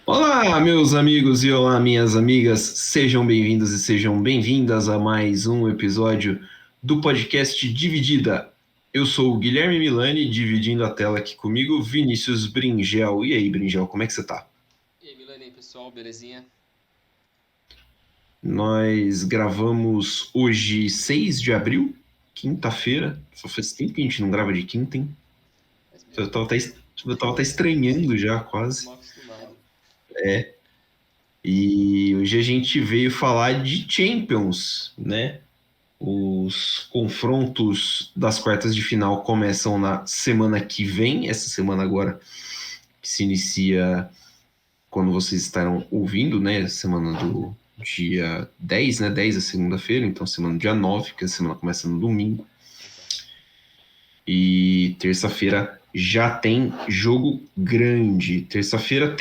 Olá, meus amigos e olá, minhas amigas. Sejam bem-vindos e sejam bem-vindas a mais um episódio do podcast Dividida. Eu sou o Guilherme Milani, dividindo a tela aqui comigo, Vinícius Bringel. E aí, Bringel, como é que você tá? E aí, Milani, pessoal, belezinha? Nós gravamos hoje, 6 de abril, quinta-feira. Só faz tempo que a gente não grava de quinta, hein? Mas Eu mesmo. tava até, eu tava até estranhando já, quase. Mal acostumado. E hoje a gente veio falar de Champions, né? Os confrontos das quartas de final começam na semana que vem, essa semana agora, que se inicia quando vocês estarão ouvindo, né? Semana do dia 10, né? 10 é segunda-feira, então semana do dia 9, que a semana começa no domingo. Exato. E terça-feira já tem jogo grande. Terça-feira,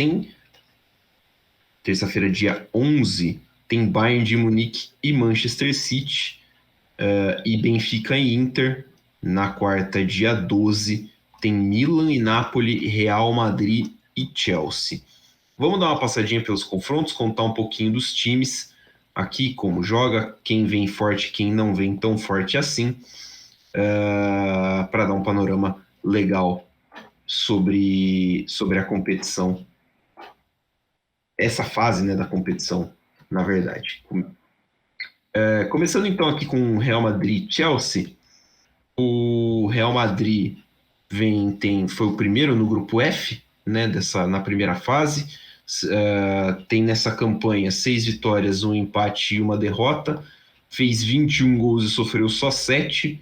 dia 11, tem Bayern de Munique e Manchester City. E Benfica e Inter. Na quarta, dia 12, tem Milan e Napoli, Real Madrid e Chelsea. Vamos dar uma passadinha pelos confrontos, contar um pouquinho dos times aqui, como joga, quem vem forte, quem não vem tão forte assim, para dar um panorama legal sobre a competição, essa fase, né, da competição, na verdade. Começando então aqui com Real Madrid e Chelsea. O Real Madrid foi o primeiro no grupo F, né, na primeira fase. Tem nessa campanha 6 vitórias, um empate e uma derrota. Fez 21 gols e sofreu só 7.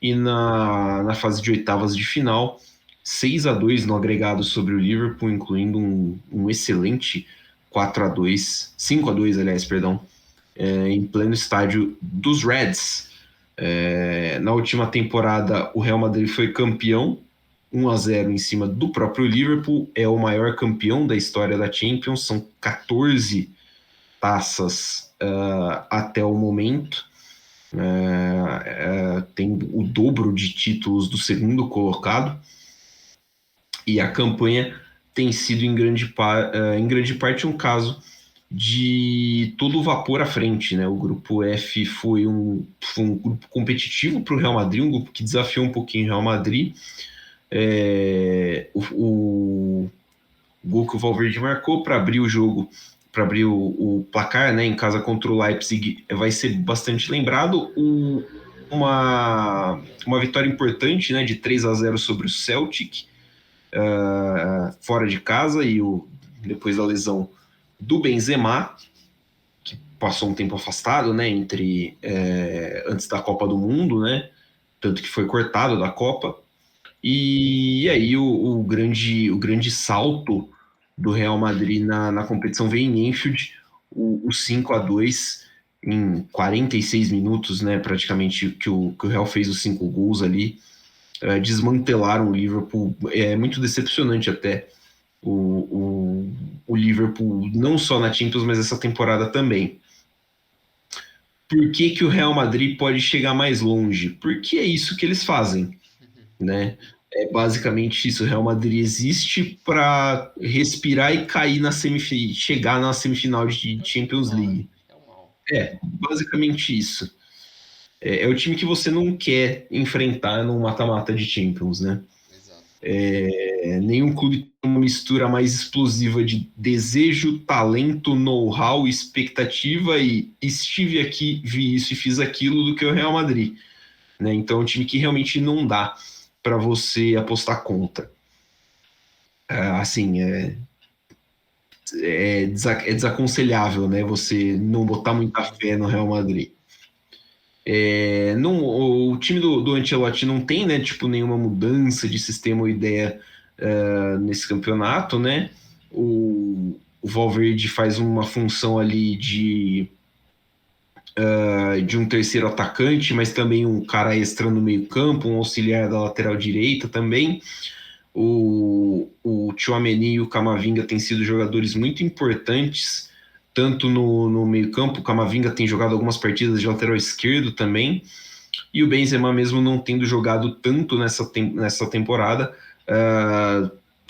E na fase de oitavas de final, 6-2 no agregado sobre o Liverpool, incluindo um excelente 4-2, 5-2, aliás, perdão, em pleno estádio dos Reds. Na última temporada, o Real Madrid foi campeão, 1-0 em cima do próprio Liverpool. É o maior campeão da história da Champions, são 14 taças até o momento. Tem o dobro de títulos do segundo colocado. E a campanha tem sido, em grande parte, um caso de todo o vapor à frente, né? O grupo F foi um grupo competitivo para o Real Madrid, um grupo que desafiou um pouquinho o Real Madrid. O gol que o Valverde marcou para abrir o jogo, para abrir o placar, né, em casa contra o Leipzig, vai ser bastante lembrado. Uma vitória importante, né, de 3-0 sobre o Celtic, fora de casa, e depois da lesão do Benzema, que passou um tempo afastado, né, antes da Copa do Mundo, né, tanto que foi cortado da Copa. E aí o grande salto do Real Madrid na competição veio em Anfield, o 5-2 em 46 minutos, né, praticamente, que o Real fez os 5 gols ali. Desmantelaram o Liverpool. É muito decepcionante até o Liverpool, não só na Champions, mas essa temporada também. Por que, que o Real Madrid pode chegar mais longe? Porque é isso que eles fazem, né? É basicamente isso. O Real Madrid existe para respirar e cair chegar na semifinal de É o time do Champions mal, né? League. É o mal. Basicamente isso. É o time que você não quer enfrentar no mata-mata de Champions, né? Exato. Nenhum clube tem uma mistura mais explosiva de desejo, talento, know-how, expectativa e estive aqui, vi isso e fiz aquilo do que o Real Madrid, né? Então é um time que realmente não dá para você apostar contra. Assim, é desaconselhável, né? Você não botar muita fé no Real Madrid. Não, o time do Ancelotti não tem, né, tipo, nenhuma mudança de sistema ou ideia nesse campeonato, né? O Valverde faz uma função ali de um terceiro atacante, mas também um cara extra no meio campo, um auxiliar da lateral direita também. O Tchouaméni e o Camavinga têm sido jogadores muito importantes, tanto no meio campo. O Camavinga tem jogado algumas partidas de lateral esquerdo também, e o Benzema, mesmo não tendo jogado tanto nessa temporada,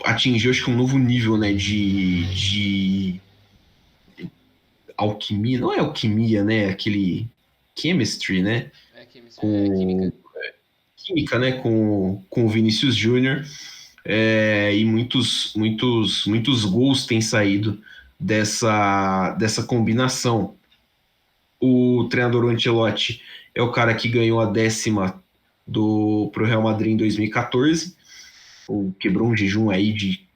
atingiu, acho que, um novo nível, né, de alquimia, não é alquimia, né? Aquele chemistry, né? Química. Com química, né? Com o Vinícius Júnior. E muitos gols têm saído dessa combinação. O treinador Ancelotti é o cara que ganhou a 10ª pro Real Madrid em 2014, quebrou um jejum aí de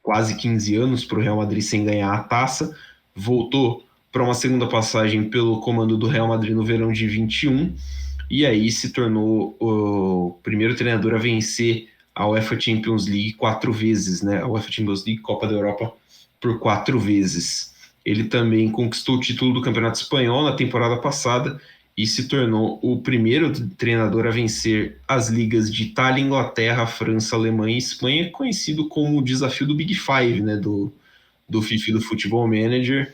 quase 15 anos para o Real Madrid sem ganhar a taça, voltou para uma segunda passagem pelo comando do Real Madrid no verão de 21, e aí se tornou o primeiro treinador a vencer a UEFA Champions League 4 vezes, né? A UEFA Champions League, Copa da Europa, por 4 vezes. Ele também conquistou o título do Campeonato Espanhol na temporada passada e se tornou o primeiro treinador a vencer as ligas de Itália, Inglaterra, França, Alemanha e Espanha, conhecido como o desafio do Big Five, né, do FIFA e do Futebol Manager.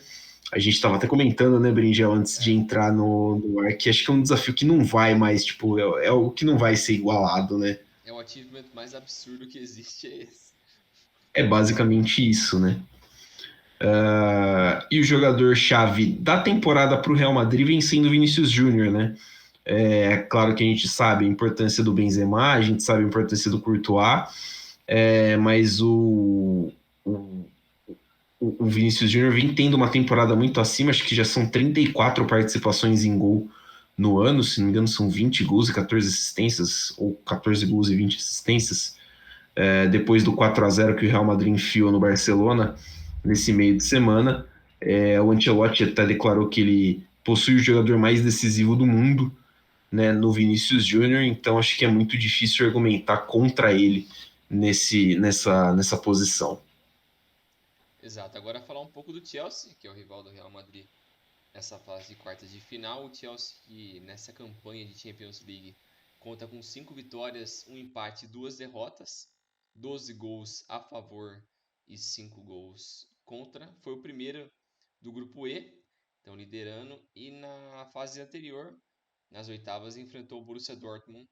A gente estava até comentando, né, Brinjel, antes de entrar no ar, que acho que é um desafio que não vai mais, tipo, é o que não vai ser igualado, né? É o achievement mais absurdo que existe, é esse. É basicamente isso, né? E o jogador-chave da temporada para o Real Madrid vem sendo o Vinícius Júnior, né? É claro que a gente sabe a importância do Benzema, a gente sabe a importância do Courtois, mas o Vinícius Júnior vem tendo uma temporada muito acima, acho que já são 34 participações em gol no ano, se não me engano são 20 gols e 14 assistências, ou 14 gols e 20 assistências, depois do 4-0 que o Real Madrid enfiou no Barcelona nesse meio de semana. O Ancelotti até declarou que ele possui o jogador mais decisivo do mundo, né, no Vinícius Júnior, então acho que é muito difícil argumentar contra ele nessa posição. Exato. Agora falar um pouco do Chelsea, que é o rival do Real Madrid nessa fase de quartas de final. O Chelsea que nessa campanha de Champions League conta com 5 vitórias, um empate e 2 derrotas, 12 gols a favor e 5 gols contra. Foi o primeiro do grupo E, então liderando, e na fase anterior, nas oitavas, enfrentou o Borussia Dortmund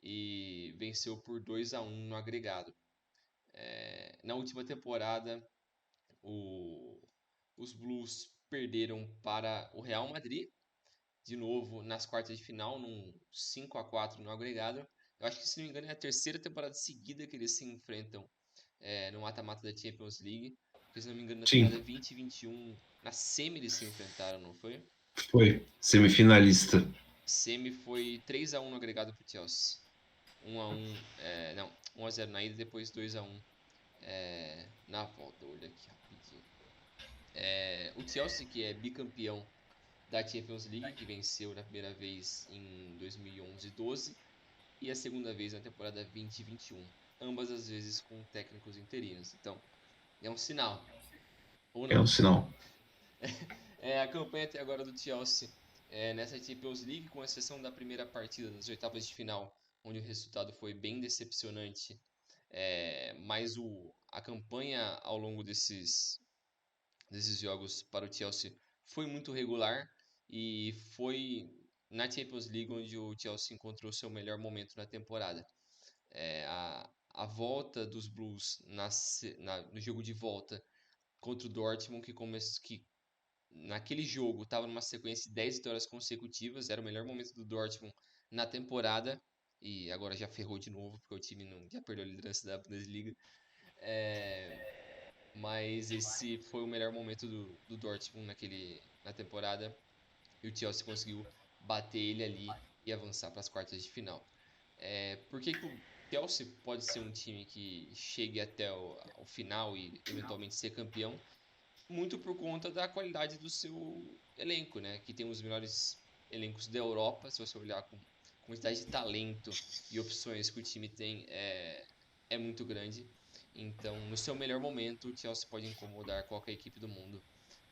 e venceu por 2-1 no agregado. Na última temporada, o- os Blues perderam para o Real Madrid, de novo nas quartas de final, num 5-4 no agregado. Eu acho que, se não me engano, é a terceira temporada seguida que eles se enfrentam no mata-mata da Champions League. Porque, se não me engano, na Sim, temporada 20 e 21, na semi eles se enfrentaram, não foi? foi semifinalista. Semi foi 3-1 no agregado pro Chelsea. 1-1, não, 1-0 na ida, depois 2-1 na volta. Olha aqui rapidinho. O Chelsea, que é bicampeão da Champions League, que venceu na primeira vez em 2011 e 12 e a segunda vez na temporada 20 e 21, ambas as vezes com técnicos interinos. Então, é um sinal, ou É um não. sinal. A campanha até agora do Chelsea nessa Champions League, com exceção da primeira partida das oitavas de final, onde o resultado foi bem decepcionante, mas a campanha ao longo desses jogos para o Chelsea foi muito regular e foi na Champions League onde o Chelsea encontrou seu melhor momento na temporada. A volta dos Blues no jogo de volta contra o Dortmund, que naquele jogo estava numa sequência de 10 vitórias consecutivas, era o melhor momento do Dortmund na temporada, e agora já ferrou de novo, porque o time não, já perdeu a liderança da Bundesliga. É, mas esse foi o melhor momento do Dortmund na temporada, e o Chelsea conseguiu bater ele ali e avançar para as quartas de final. Por que o Chelsea pode ser um time que chegue até o final e eventualmente ser campeão? Muito por conta da qualidade do seu elenco, né? Que tem os melhores elencos da Europa, se você olhar com quantidade de talento e opções que o time tem, é muito grande. Então, no seu melhor momento, o Chelsea pode incomodar qualquer equipe do mundo.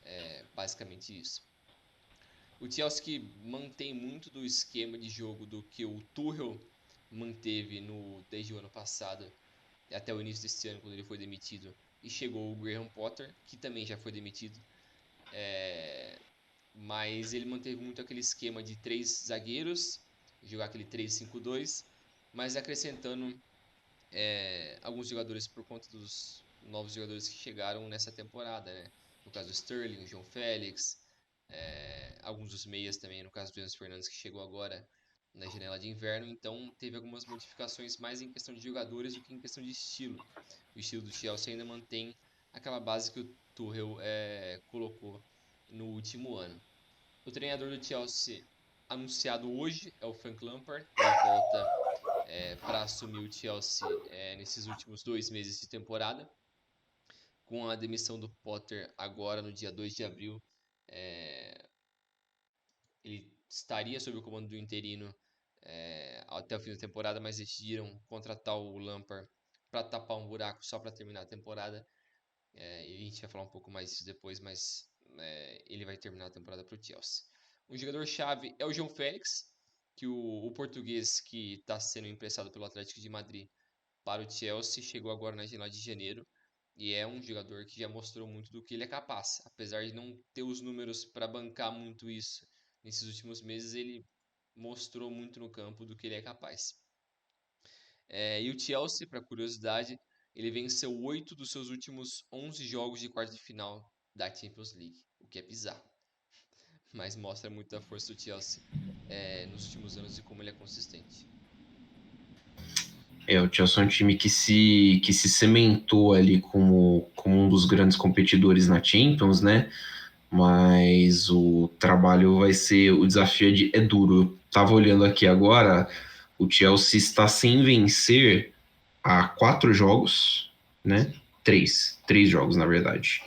É basicamente isso. O Chelsea que mantém muito do esquema de jogo do que o Tuchel manteve desde o ano passado até o início deste ano, quando ele foi demitido, e chegou o Graham Potter, que também já foi demitido. É, mas ele manteve muito aquele esquema de 3 zagueiros, jogar aquele 3-5-2, mas acrescentando alguns jogadores por conta dos novos jogadores que chegaram nessa temporada, né? No caso do Sterling, o João Félix, alguns dos meias também, no caso do Enzo Fernandes, que chegou agora na janela de inverno, então teve algumas modificações mais em questão de jogadores do que em questão de estilo. O estilo do Chelsea ainda mantém aquela base que o Tuchel colocou no último ano. O treinador do Chelsea anunciado hoje é o Frank Lampard. Ele volta para assumir o Chelsea nesses últimos 2 meses de temporada. Com a demissão do Potter agora no dia 2 de abril, ele estaria sob o comando do interino até o fim da temporada, mas decidiram contratar o Lampard para tapar um buraco só para terminar a temporada. E a gente vai falar um pouco mais disso depois, mas ele vai terminar a temporada para o Chelsea. Um jogador-chave é o João Félix, que o português que está sendo emprestado pelo Atlético de Madrid para o Chelsea chegou agora na janela de janeiro e é um jogador que já mostrou muito do que ele é capaz. Apesar de não ter os números para bancar muito isso nesses últimos meses, ele mostrou muito no campo do que ele é capaz. E o Chelsea, para curiosidade, ele venceu 8 dos seus últimos 11 jogos de quarta de final da Champions League, o que é bizarro, mas mostra muito a força do Chelsea nos últimos anos e como ele é consistente. O Chelsea é um time que se cimentou ali como um dos grandes competidores na Champions, né? Mas o trabalho vai ser, o desafio é duro. Eu tava olhando aqui agora, o Chelsea está sem vencer há 4 jogos, né? Três jogos, na verdade.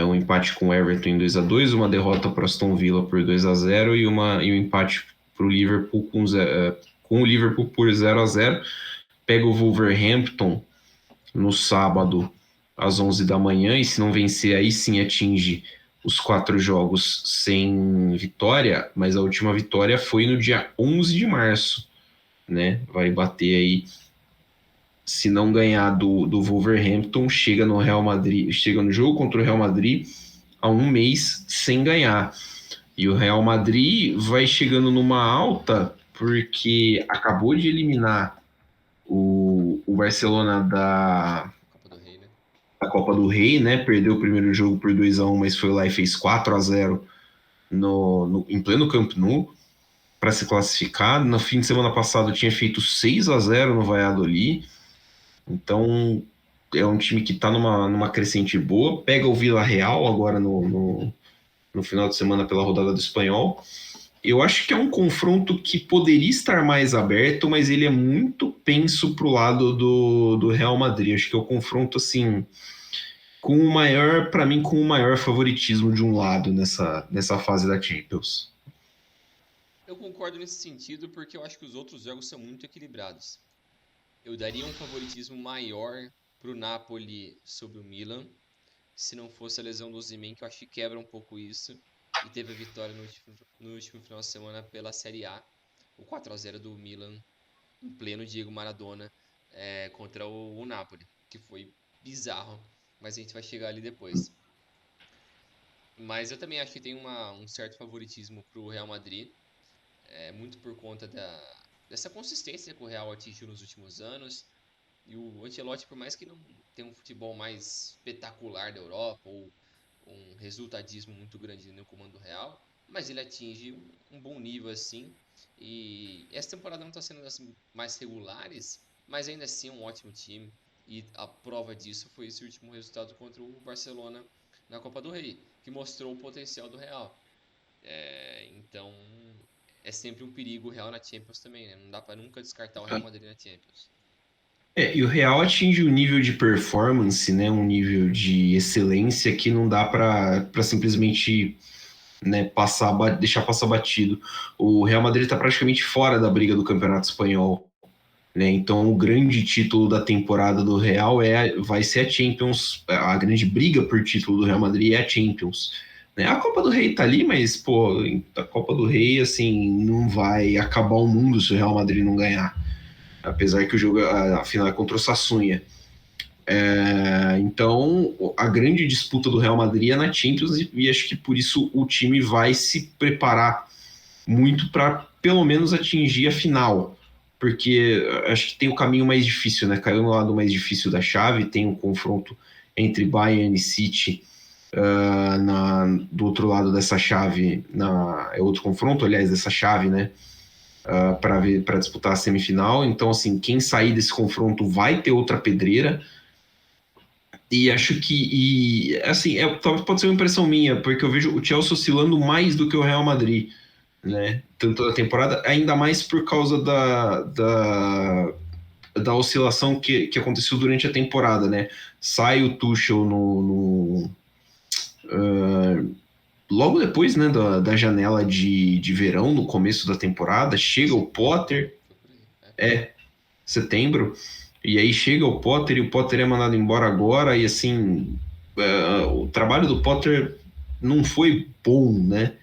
Um empate com o Everton em 2-2, uma derrota para o Aston Villa por 2-0 e um empate para o Liverpool com o Liverpool por 0-0. Pega o Wolverhampton no sábado às 11 da manhã e se não vencer aí sim atinge os 4 jogos sem vitória, mas a última vitória foi no dia 11 de março, né? Vai bater aí, se não ganhar do Wolverhampton, chega no Real Madrid, chega no jogo contra o Real Madrid há um mês sem ganhar. E o Real Madrid vai chegando numa alta porque acabou de eliminar o Barcelona Copa do Rei, né? da Copa do Rei, né? Perdeu o primeiro jogo por 2-1, mas foi lá e fez 4-0 em pleno Camp Nou para se classificar. No fim de semana passado tinha feito 6-0 no Valladolid. Então é um time que está numa crescente boa. Pega o Villarreal agora no final de semana pela rodada do Espanhol. Eu acho que é um confronto que poderia estar mais aberto, mas ele é muito penso pro lado do Real Madrid. Acho que é o confronto assim para mim, com o maior favoritismo de um lado nessa fase da Champions. Eu concordo nesse sentido porque eu acho que os outros jogos são muito equilibrados. Eu daria um favoritismo maior para o Napoli sobre o Milan, se não fosse a lesão do Osimhen, que eu acho que quebra um pouco isso. E teve a vitória no último final de semana pela Série A, o 4-0 do Milan, em pleno Diego Maradona, contra o Napoli, que foi bizarro, mas a gente vai chegar ali depois. Mas eu também acho que tem um certo favoritismo para o Real Madrid, muito por conta dessa consistência que o Real atingiu nos últimos anos. E o Ancelotti, por mais que não tenha um futebol mais espetacular da Europa ou um resultadismo muito grande no comando real, mas ele atinge um bom nível assim. E essa temporada não está sendo das mais regulares, mas ainda assim é um ótimo time. E a prova disso foi esse último resultado contra o Barcelona na Copa do Rei, que mostrou o potencial do Real. Então é sempre um perigo o Real na Champions também, né? Não dá para nunca descartar o Real Madrid na Champions. E o Real atinge um nível de performance, né, um nível de excelência que não dá para simplesmente, né, deixar passar batido. O Real Madrid está praticamente fora da briga do Campeonato Espanhol, né? Então o grande título da temporada do Real vai ser a Champions. A grande briga por título do Real Madrid é a Champions, né? A Copa do Rei tá ali, mas pô, a Copa do Rei assim não vai acabar o mundo se o Real Madrid não ganhar, apesar que o jogo a final é contra o Sassuolo. Então a grande disputa do Real Madrid é na Champions e acho que por isso o time vai se preparar muito para pelo menos atingir a final, porque acho que tem o caminho mais difícil, né? Caiu no lado mais difícil da chave, tem um confronto entre Bayern e City do outro lado dessa chave, é outro confronto, aliás, dessa chave, né? Para disputar a semifinal. Então, assim, quem sair desse confronto vai ter outra pedreira. E acho que, assim, pode ser uma impressão minha, porque eu vejo o Chelsea oscilando mais do que o Real Madrid, né? Tanto da temporada, ainda mais por causa da oscilação que aconteceu durante a temporada, né? Sai o Tuchel logo depois, né, da janela de verão, no começo da temporada, chega o Potter, Foi por aí. setembro, e aí chega o Potter e o Potter é mandado embora agora, e assim, o trabalho do Potter não foi bom, né?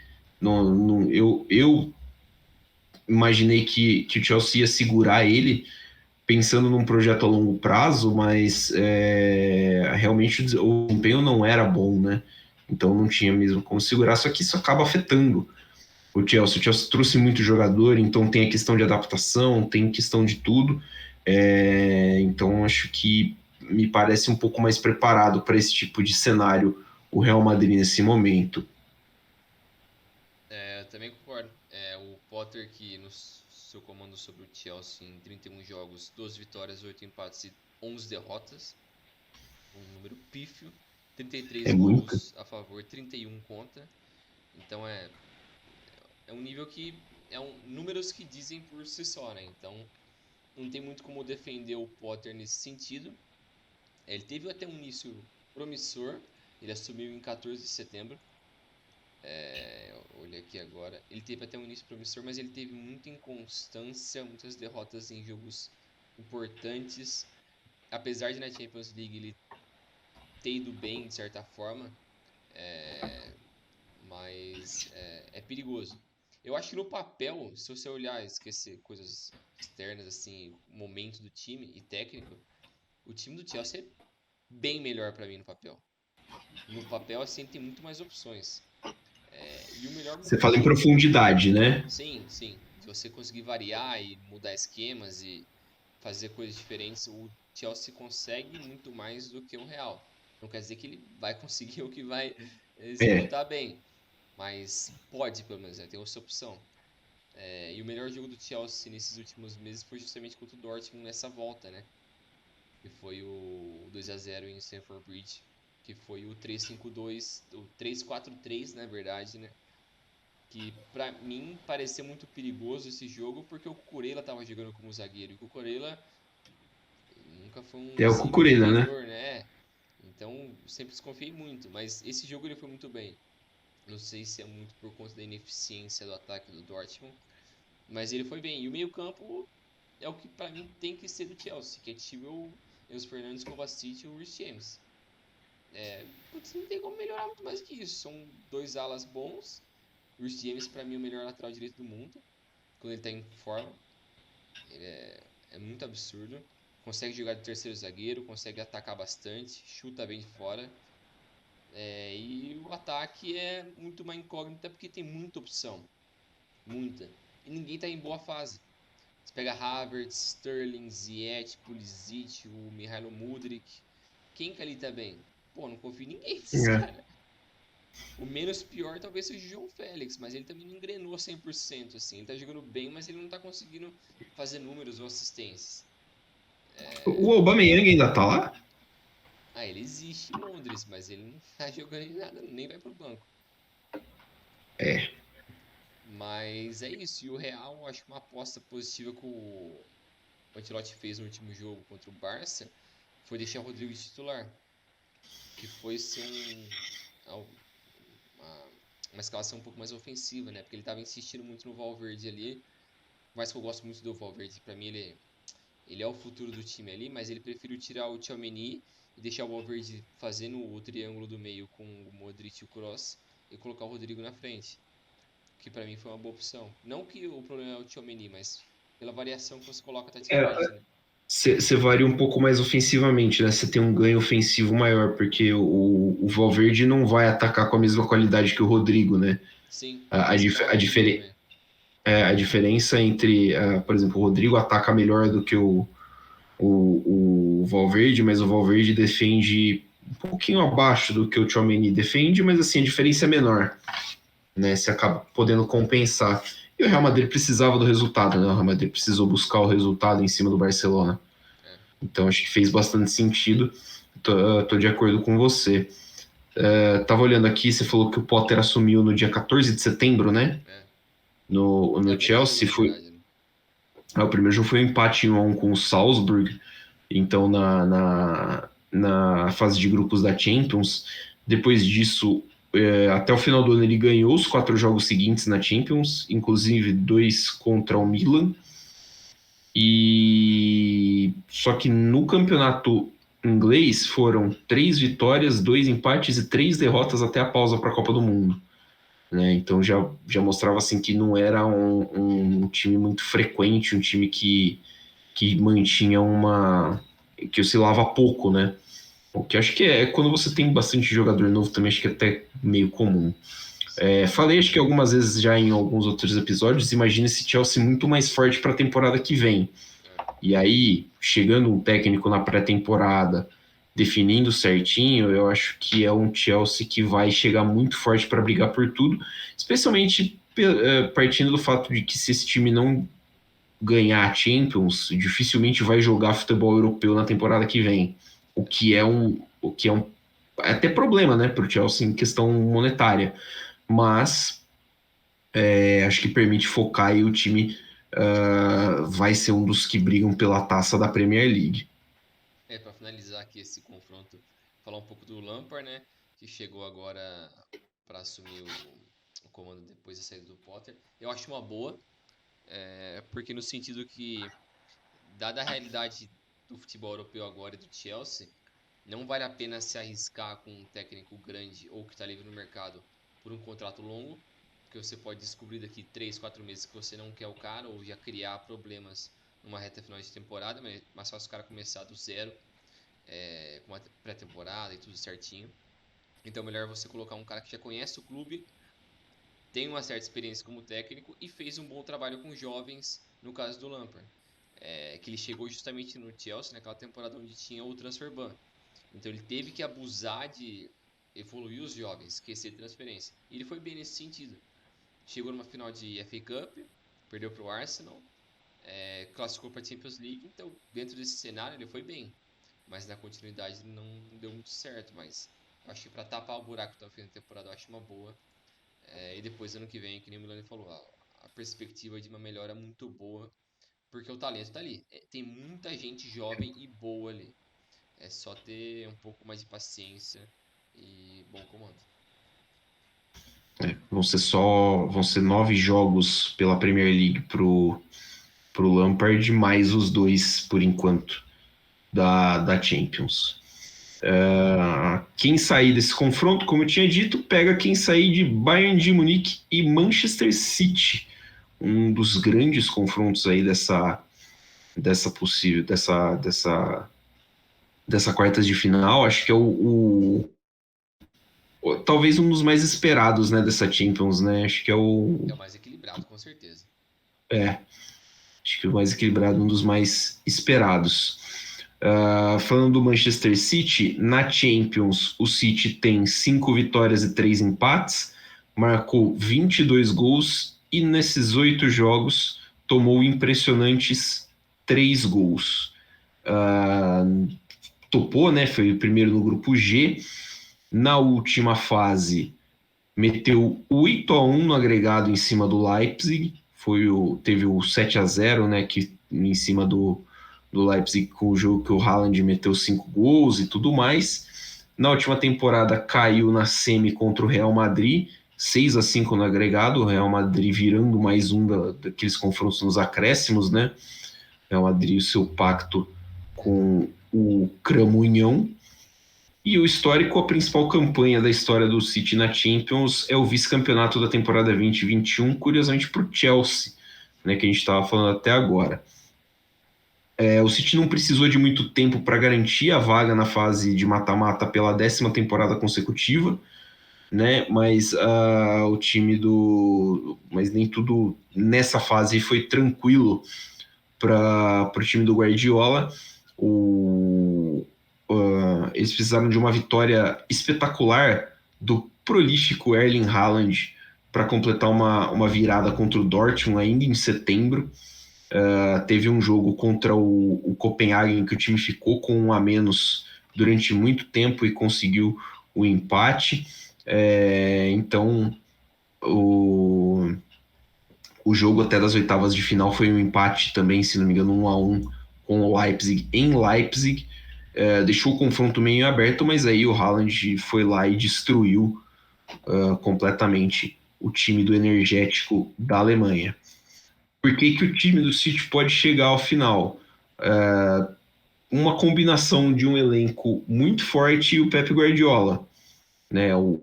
Eu imaginei que o Chelsea ia segurar ele pensando num projeto a longo prazo, mas realmente o desempenho não era bom, né? Então não tinha mesmo como segurar, só que isso acaba afetando o Chelsea. O Chelsea trouxe muito jogador, então tem a questão de adaptação, tem questão de tudo. Então acho que me parece um pouco mais preparado para esse tipo de cenário o Real Madrid nesse momento. Eu também concordo. O Potter que no seu comando sobre o Chelsea em 31 jogos, 12 vitórias, 8 empates e 11 derrotas. Um número pífio. 33 É muito. gols a favor, 31 contra. Então é um nível que números que dizem por si só, né? Então não tem muito como defender o Potter nesse sentido. Ele teve até um início promissor. Ele assumiu em 14 de setembro. Olha aqui agora. Ele teve até um início promissor, mas ele teve muita inconstância, muitas derrotas em jogos importantes. Apesar de na Champions League ele ter ido bem de certa forma, mas é perigoso. Eu acho que no papel, se você olhar e esquecer coisas externas, assim, momento do time e técnico, o time do Chelsea é bem melhor pra mim no papel. No papel, assim, tem muito mais opções. E o melhor Você fala em motivo. profundidade, né? Sim, sim. Se você conseguir variar e mudar esquemas e fazer coisas diferentes, o Chelsea consegue muito mais do que o Real. Não quer dizer que ele vai conseguir ou que vai É, executar bem, mas pode, pelo menos, né? Tem essa opção. E o melhor jogo do Chelsea nesses últimos meses foi justamente contra o Dortmund nessa volta, né? Que foi o 2-0 em Stamford Bridge, que foi o 3-5-2, o 3-4-3, na verdade, né? Que pra mim pareceu muito perigoso esse jogo porque o Cucurella tava jogando como zagueiro e o Cucurella nunca foi um é o exímio Cucurella, né? defensor, né? Então sempre desconfiei muito, mas esse jogo ele foi muito bem. Não sei se é muito por conta da ineficiência do ataque do Dortmund, mas ele foi bem. E o meio-campo é o que pra mim tem que ser do Chelsea, que é Chilwell, Enzo Fernandes, Kovacic e o Reece James. Putz, não tem como melhorar muito mais que isso. São dois alas bons. O Reece James pra mim é o melhor lateral direito do mundo quando ele tá em forma. É muito absurdo. Consegue jogar de terceiro zagueiro, consegue atacar bastante, chuta bem de fora. E o ataque é muito uma incógnita porque tem muita opção. Muita. E ninguém tá em boa fase. Você pega Havertz, Sterling, Ziyech, Pulisic, o Mihailo Mudryk. Quem que ali tá bem? Pô, não confio em ninguém desses É. caras. O menos pior talvez seja o João Félix, mas ele também não engrenou 100%, assim. Ele tá jogando bem, mas ele não tá conseguindo fazer números ou assistências. O Aubameyang ainda tá lá? Ele existe em Londres, mas ele não tá jogando em nada, nem vai pro banco. É. Mas é isso. E o Real, acho que uma aposta positiva que o Ancelotti fez no último jogo contra o Barça foi deixar o Rodrigo de titular. Que foi ser uma, uma escalação um pouco mais ofensiva, né? Porque ele tava insistindo muito no Valverde ali. Por mais que eu gosto muito do Valverde, pra mim ele é o futuro do time ali, mas ele preferiu tirar o Tchouaméni e deixar o Valverde fazendo o triângulo do meio com o Modric e o Kroos e colocar o Rodrigo na frente, que pra mim foi uma boa opção. Não que o problema é o Tchouaméni, mas pela variação que você coloca taticamente, né? Você varia um pouco mais ofensivamente, né? Você tem um ganho ofensivo maior, porque o Valverde não vai atacar com a mesma qualidade que o Rodrigo, né? Sim, A, a, mais dif- a, móvel difere- também. a diferença entre, por exemplo, o Rodrigo ataca melhor do que o Valverde, mas o Valverde defende um pouquinho abaixo do que o Tchouaméni defende, mas assim, a diferença é menor, né? Você acaba podendo compensar. E o Real Madrid precisava do resultado, né? O Real Madrid precisou buscar o resultado em cima do Barcelona. É, Então acho que fez bastante sentido. Tô de acordo com você. Tava olhando aqui, você falou que o Potter assumiu no dia 14 de setembro, né? é. É No o primeiro jogo, Chelsea. na verdade, né? O primeiro jogo foi um empate em 1 a 1 com o Salzburg. Então, na fase de grupos da Champions. Depois disso, até o final do ano, ele ganhou os 4 jogos seguintes na Champions, inclusive 2 contra o Milan. E só que no campeonato inglês foram 3 vitórias, 2 empates e 3 derrotas até a pausa para a Copa do Mundo. Né? Então já mostrava assim que não era um time muito frequente, um time que mantinha que oscilava pouco, né? O que acho que quando você tem bastante jogador novo também, acho que é até meio comum. Sim. Falei acho que algumas vezes já em alguns outros episódios, imagina esse Chelsea muito mais forte para a temporada que vem. É. E aí, chegando um técnico na pré-temporada, definindo certinho, eu acho que é um Chelsea que vai chegar muito forte para brigar por tudo, especialmente partindo do fato de que se esse time não ganhar a Champions, dificilmente vai jogar futebol europeu na temporada que vem, o que é um até problema, né, para o Chelsea em questão monetária, mas acho que permite focar e o time vai ser um dos que brigam pela taça da Premier League. Para finalizar aqui esse confronto, falar um pouco do Lampard, né? Que chegou agora para assumir o comando depois da saída do Potter. Eu acho uma boa, porque no sentido que, dada a realidade do futebol europeu agora e do Chelsea, não vale a pena se arriscar com um técnico grande ou que está livre no mercado por um contrato longo, porque você pode descobrir daqui 3, 4 meses que você não quer o cara ou já criar problemas numa reta final de temporada, mas faz o cara começar do zero, com uma pré-temporada e tudo certinho. Então, melhor você colocar um cara que já conhece o clube, tem uma certa experiência como técnico e fez um bom trabalho com jovens, no caso do Lampard. Que ele chegou justamente no Chelsea, naquela temporada onde tinha o transfer ban. Então ele teve que abusar de evoluir os jovens, esquecer de transferência. E ele foi bem nesse sentido. Chegou numa final de FA Cup, perdeu para o Arsenal, classificou para a Champions League, então dentro desse cenário ele foi bem. Mas na continuidade não deu muito certo, mas acho que para tapar o buraco até o fim da temporada eu acho uma boa. E depois ano que vem, que nem o Milani falou, a perspectiva de uma melhora muito boa, porque o talento tá ali. Tem muita gente jovem e boa ali. É só ter um pouco mais de paciência e bom comando. Vão ser 9 jogos pela Premier League pro Lampard, mais os 2, por enquanto, da Champions. Quem sair desse confronto, como eu tinha dito, pega quem sair de Bayern de Munique e Manchester City, um dos grandes confrontos aí dessa quartas de final. Acho que é talvez um dos mais esperados, né, dessa Champions, né? Acho que é É o mais equilibrado, com certeza. é, acho que o mais equilibrado, um dos mais esperados. Falando do Manchester City, na Champions, o City tem 5 vitórias e 3 empates, marcou 22 gols e nesses 8 jogos tomou impressionantes 3 gols. Topou, né? Foi o primeiro no grupo G. Na última fase, meteu 8-1 no agregado em cima do Leipzig. Teve o 7-0, né? Que em cima do Leipzig, com o jogo que o Haaland meteu 5 gols e tudo mais. Na última temporada caiu na semi contra o Real Madrid, 6-5 no agregado, o Real Madrid virando mais um daqueles confrontos nos acréscimos, né? O Real Madrid, o seu pacto com o Cramunhão. E o histórico, a principal campanha da história do City na Champions é o vice-campeonato da temporada 2021, curiosamente para o Chelsea, né, que a gente estava falando até agora. O City não precisou de muito tempo para garantir a vaga na fase de mata-mata pela 10ª temporada consecutiva, né? Mas o time mas nem tudo nessa fase foi tranquilo para o time do Guardiola. eles precisaram de uma vitória espetacular do prolífico Erling Haaland para completar uma virada contra o Dortmund ainda em setembro. Teve um jogo contra o Copenhagen que o time ficou com um a menos durante muito tempo e conseguiu o empate. Então, o jogo até das oitavas de final foi um empate também, se não me engano, 1-1 com o Leipzig em Leipzig. Deixou o confronto meio aberto, mas aí o Haaland foi lá e destruiu completamente o time do energético da Alemanha. Por que o time do City pode chegar ao final? Uma combinação de um elenco muito forte e o Pep Guardiola. Né? O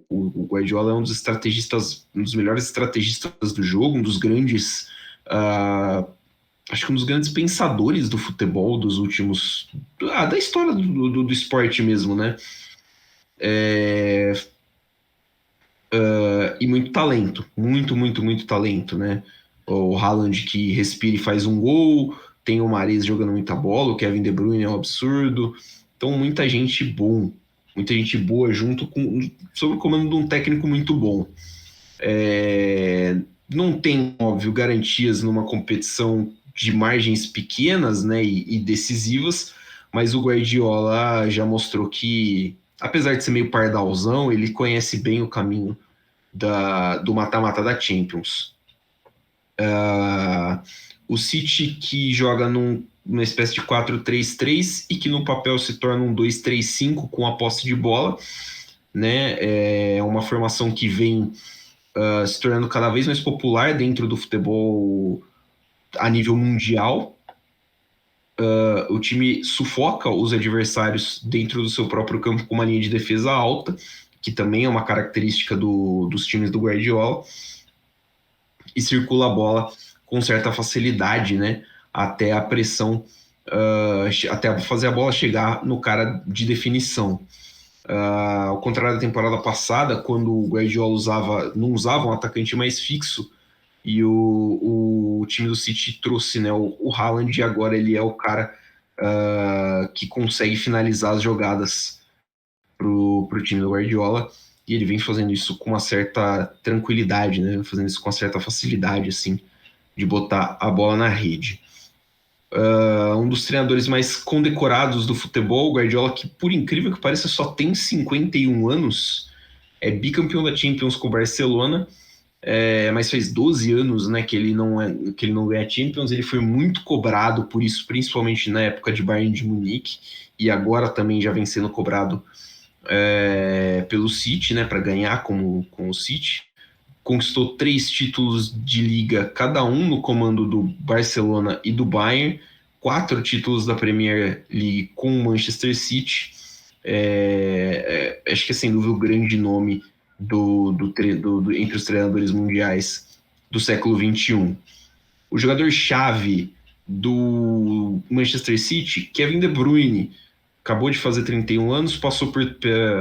Guardiola é um dos estrategistas, um dos melhores estrategistas do jogo, um dos grandes, acho que um dos grandes pensadores do futebol dos últimos, da história do esporte mesmo, né? E muito talento, muito talento, né? O Haaland que respira e faz um gol, tem o Mahrez jogando muita bola, o Kevin De Bruyne é um absurdo, então muita gente boa junto sob o comando de um técnico muito bom. Não tem, óbvio, garantias numa competição de margens pequenas, né, e decisivas, mas o Guardiola já mostrou que, apesar de ser meio pardalzão, ele conhece bem o caminho do mata-mata da Champions. O City que joga numa espécie de 4-3-3 e que no papel se torna um 2-3-5 com a posse de bola, né? É uma formação que vem se tornando cada vez mais popular dentro do futebol a nível mundial. O time sufoca os adversários dentro do seu próprio campo com uma linha de defesa alta, que também é uma característica dos times do Guardiola, e circula a bola com certa facilidade, né? Até a pressão, até fazer a bola chegar no cara de definição. Ao contrário da temporada passada, quando o Guardiola não usava um atacante mais fixo, e o time do City trouxe, né, o Haaland, e agora ele é o cara que consegue finalizar as jogadas pro time do Guardiola, e ele vem fazendo isso com uma certa tranquilidade, né, fazendo isso com uma certa facilidade, assim, de botar a bola na rede. Um dos treinadores mais condecorados do futebol, o Guardiola, que por incrível que pareça só tem 51 anos, é bicampeão da Champions com o Barcelona, mas faz 12 anos, né, que ele não ganha Champions. Ele foi muito cobrado por isso, principalmente na época de Bayern de Munique, e agora também já vem sendo cobrado pelo City, né, para ganhar com o City. Conquistou 3 títulos de liga, cada um no comando do Barcelona e do Bayern, 4 títulos da Premier League com o Manchester City. Acho que é sem dúvida o grande nome entre os treinadores mundiais do século XXI. O jogador-chave do Manchester City, Kevin De Bruyne, acabou de fazer 31 anos,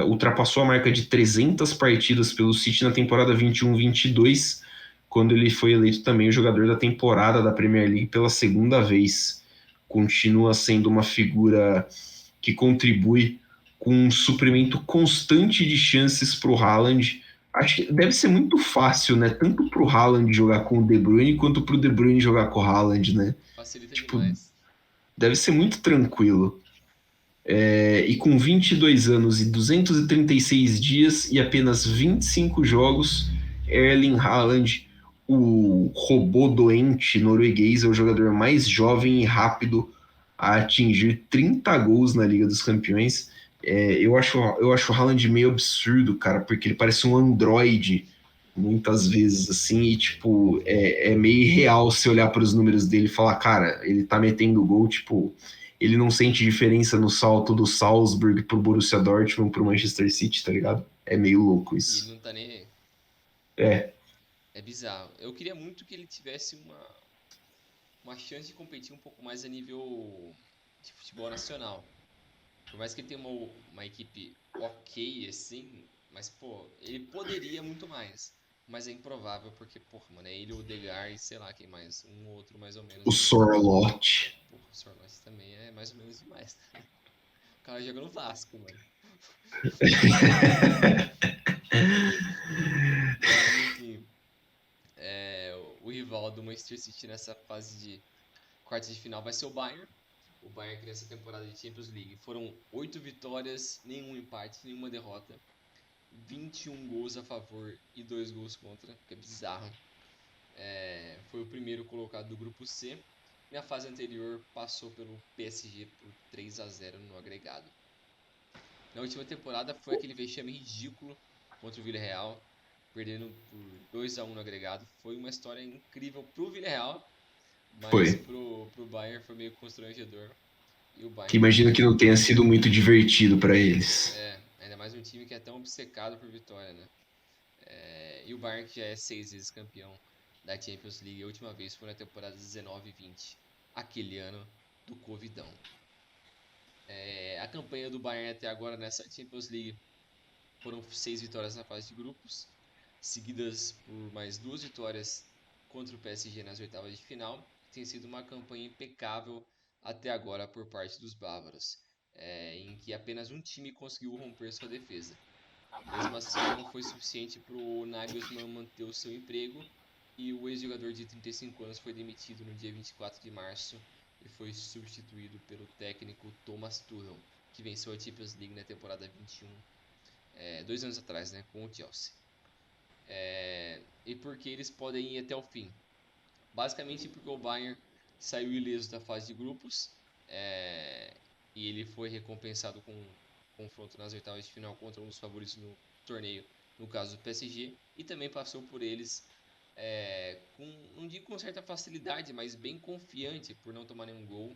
ultrapassou a marca de 300 partidas pelo City na temporada 21-22, quando ele foi eleito também o jogador da temporada da Premier League pela segunda vez. Continua sendo uma figura que contribui com um suprimento constante de chances para o Haaland. Acho que deve ser muito fácil, né? Tanto para o Haaland jogar com o De Bruyne, quanto para o De Bruyne jogar com o Haaland, né? Facilita Tipo, demais. deve ser muito tranquilo. E com 22 anos e 236 dias e apenas 25 jogos, Erling Haaland, o robô doente norueguês, é o jogador mais jovem e rápido a atingir 30 gols na Liga dos Campeões. Eu acho o Haaland meio absurdo, cara, porque ele parece um androide muitas vezes, assim, e, tipo, é meio irreal se olhar para os números dele e falar, cara, ele tá metendo gol, tipo, ele não sente diferença no salto do Salzburg pro Borussia Dortmund pro Manchester City, tá ligado? É meio louco E ele isso. não tá nem aí. É, É bizarro. Eu queria muito que ele tivesse uma chance de competir um pouco mais a nível de futebol nacional. Por mais que ele tenha uma equipe ok, assim, mas, pô, ele poderia muito mais. Mas é improvável porque, porra, mano, é ele, o Odegaard e sei lá quem mais. Um ou outro mais ou o menos aí. Sorloth. Porra, o Sorloth também é mais ou menos demais. O cara joga no Vasco, mano. Mas enfim, o rival do Manchester City nessa fase de quartas de final vai ser o Bayern. O Bayern que nessa temporada de Champions League foram 8 vitórias, nenhum empate, nenhuma derrota, 21 gols a favor e 2 gols contra, que é bizarro. Foi o primeiro colocado do grupo C. Na fase anterior passou pelo PSG por 3-0 no agregado. Na última temporada foi aquele vexame ridículo contra o Villarreal, perdendo por 2-1 no agregado. Foi uma história incrível pro Villarreal, mas Foi. pro Bayern foi meio constrangedor. E o Que Bayern imagino que que não tenha sido muito divertido para eles. ainda mais um time que é tão obcecado por vitória, né? E o Bayern que já é 6 vezes campeão da Champions League. A última vez foi na temporada 19-20, aquele ano do Covidão. A campanha do Bayern até agora nessa Champions League foram 6 vitórias na fase de grupos, seguidas por mais 2 vitórias contra o PSG nas oitavas de final. Tem sido uma campanha impecável até agora por parte dos bávaros, em que apenas um time conseguiu romper sua defesa. Mesmo assim, não foi suficiente para o Nagelsmann manter o seu emprego e o ex-jogador de 35 anos foi demitido no dia 24 de março e foi substituído pelo técnico Thomas Tuchel, que venceu a Champions League na temporada 21, 2 anos atrás, né, com o Chelsea. E por que eles podem ir até o fim? Basicamente porque o Bayern saiu ileso da fase de grupos, e ele foi recompensado com um confronto nas oitavas de final contra um dos favoritos no torneio, no caso do PSG, e também passou por eles com, não digo com certa facilidade, mas bem confiante por não tomar nenhum gol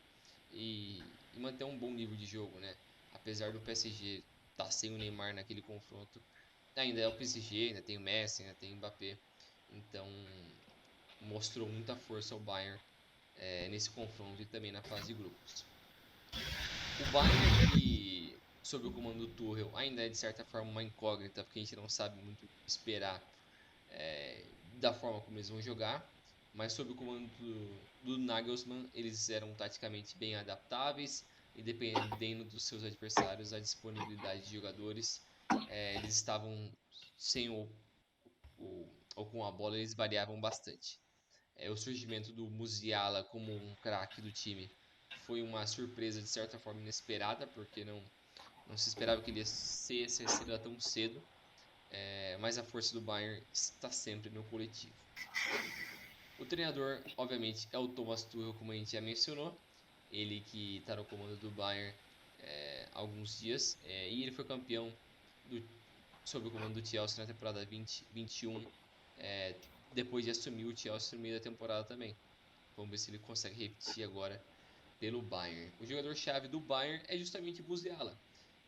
e manter um bom nível de jogo, né? Apesar do PSG estar sem o Neymar naquele confronto, ainda é o PSG, ainda tem o Messi, ainda tem o Mbappé, então mostrou muita força ao Bayern nesse confronto e também na fase de grupos. O Bayern que, sob o comando do Tuchel, ainda é de certa forma uma incógnita, porque a gente não sabe muito esperar da forma como eles vão jogar, mas sob o comando do Nagelsmann, eles eram taticamente bem adaptáveis e dependendo dos seus adversários, a disponibilidade de jogadores, eles estavam sem ou com a bola, eles variavam bastante. O surgimento do Musiala como um craque do time foi uma surpresa de certa forma inesperada, porque não se esperava que ele ia ser essa estrela tão cedo, mas a força do Bayern está sempre no coletivo. O treinador, obviamente, é o Thomas Tuchel, como a gente já mencionou, ele que está no comando do Bayern há alguns dias, e ele foi campeão do, sob o comando do Chelsea na temporada 2021, depois de assumir o Chelsea no meio da temporada também. Vamos ver se ele consegue repetir agora pelo Bayern. O jogador-chave do Bayern é justamente Musiala,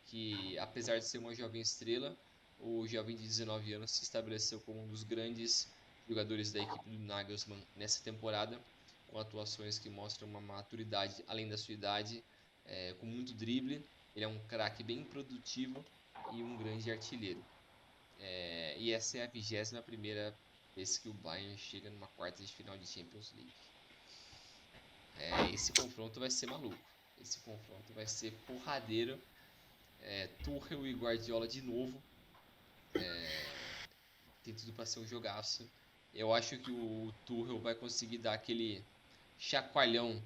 que apesar de ser uma jovem estrela, o jovem de 19 anos se estabeleceu como um dos grandes jogadores da equipe do Nagelsmann nessa temporada, com atuações que mostram uma maturidade além da sua idade, com muito drible. Ele é um craque bem produtivo e um grande artilheiro. E essa é a 21ª vez que o Bayern chega numa quarta de final de Champions League. Esse confronto vai ser maluco. Esse confronto vai ser porradeiro. Tuchel e Guardiola de novo. Tem tudo para ser um jogaço. Eu acho que o Tuchel vai conseguir dar aquele chacoalhão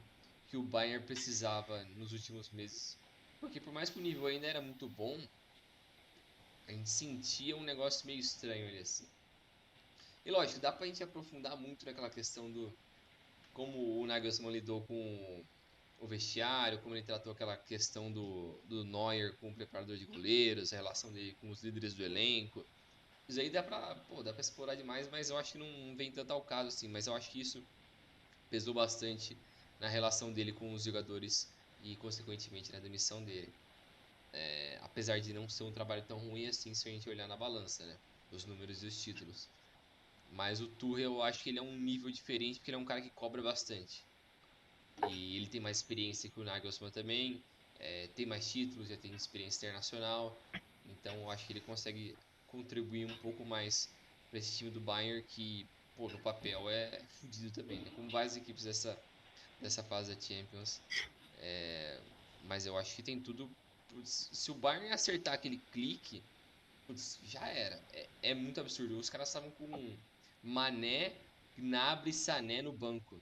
que o Bayern precisava nos últimos meses. Porque por mais que o nível ainda era muito bom, a gente sentia um negócio meio estranho ali assim. E lógico, dá pra gente aprofundar muito naquela questão do como o Nagelsmann lidou com o vestiário, como ele tratou aquela questão do Neuer com o preparador de goleiros, a relação dele com os líderes do elenco. Isso aí dá pra explorar demais, mas eu acho que não vem tanto ao caso assim. Mas eu acho que isso pesou bastante na relação dele com os jogadores e, consequentemente, na demissão dele. Apesar de não ser um trabalho tão ruim assim, se a gente olhar na balança, né? Os números e os títulos. Mas o Tuchel, eu acho que ele é um nível diferente, porque ele é um cara que cobra bastante. E ele tem mais experiência que o Nagelsmann também, tem mais títulos, já tem experiência internacional, então eu acho que ele consegue contribuir um pouco mais para esse time do Bayern que, pô, no papel é fodido também, né? Como várias equipes dessa fase da Champions, mas eu acho que tem tudo putz, se o Bayern acertar aquele clique, putz, já era. É muito absurdo. Os caras estavam com Mané, Gnabry e Sané no banco.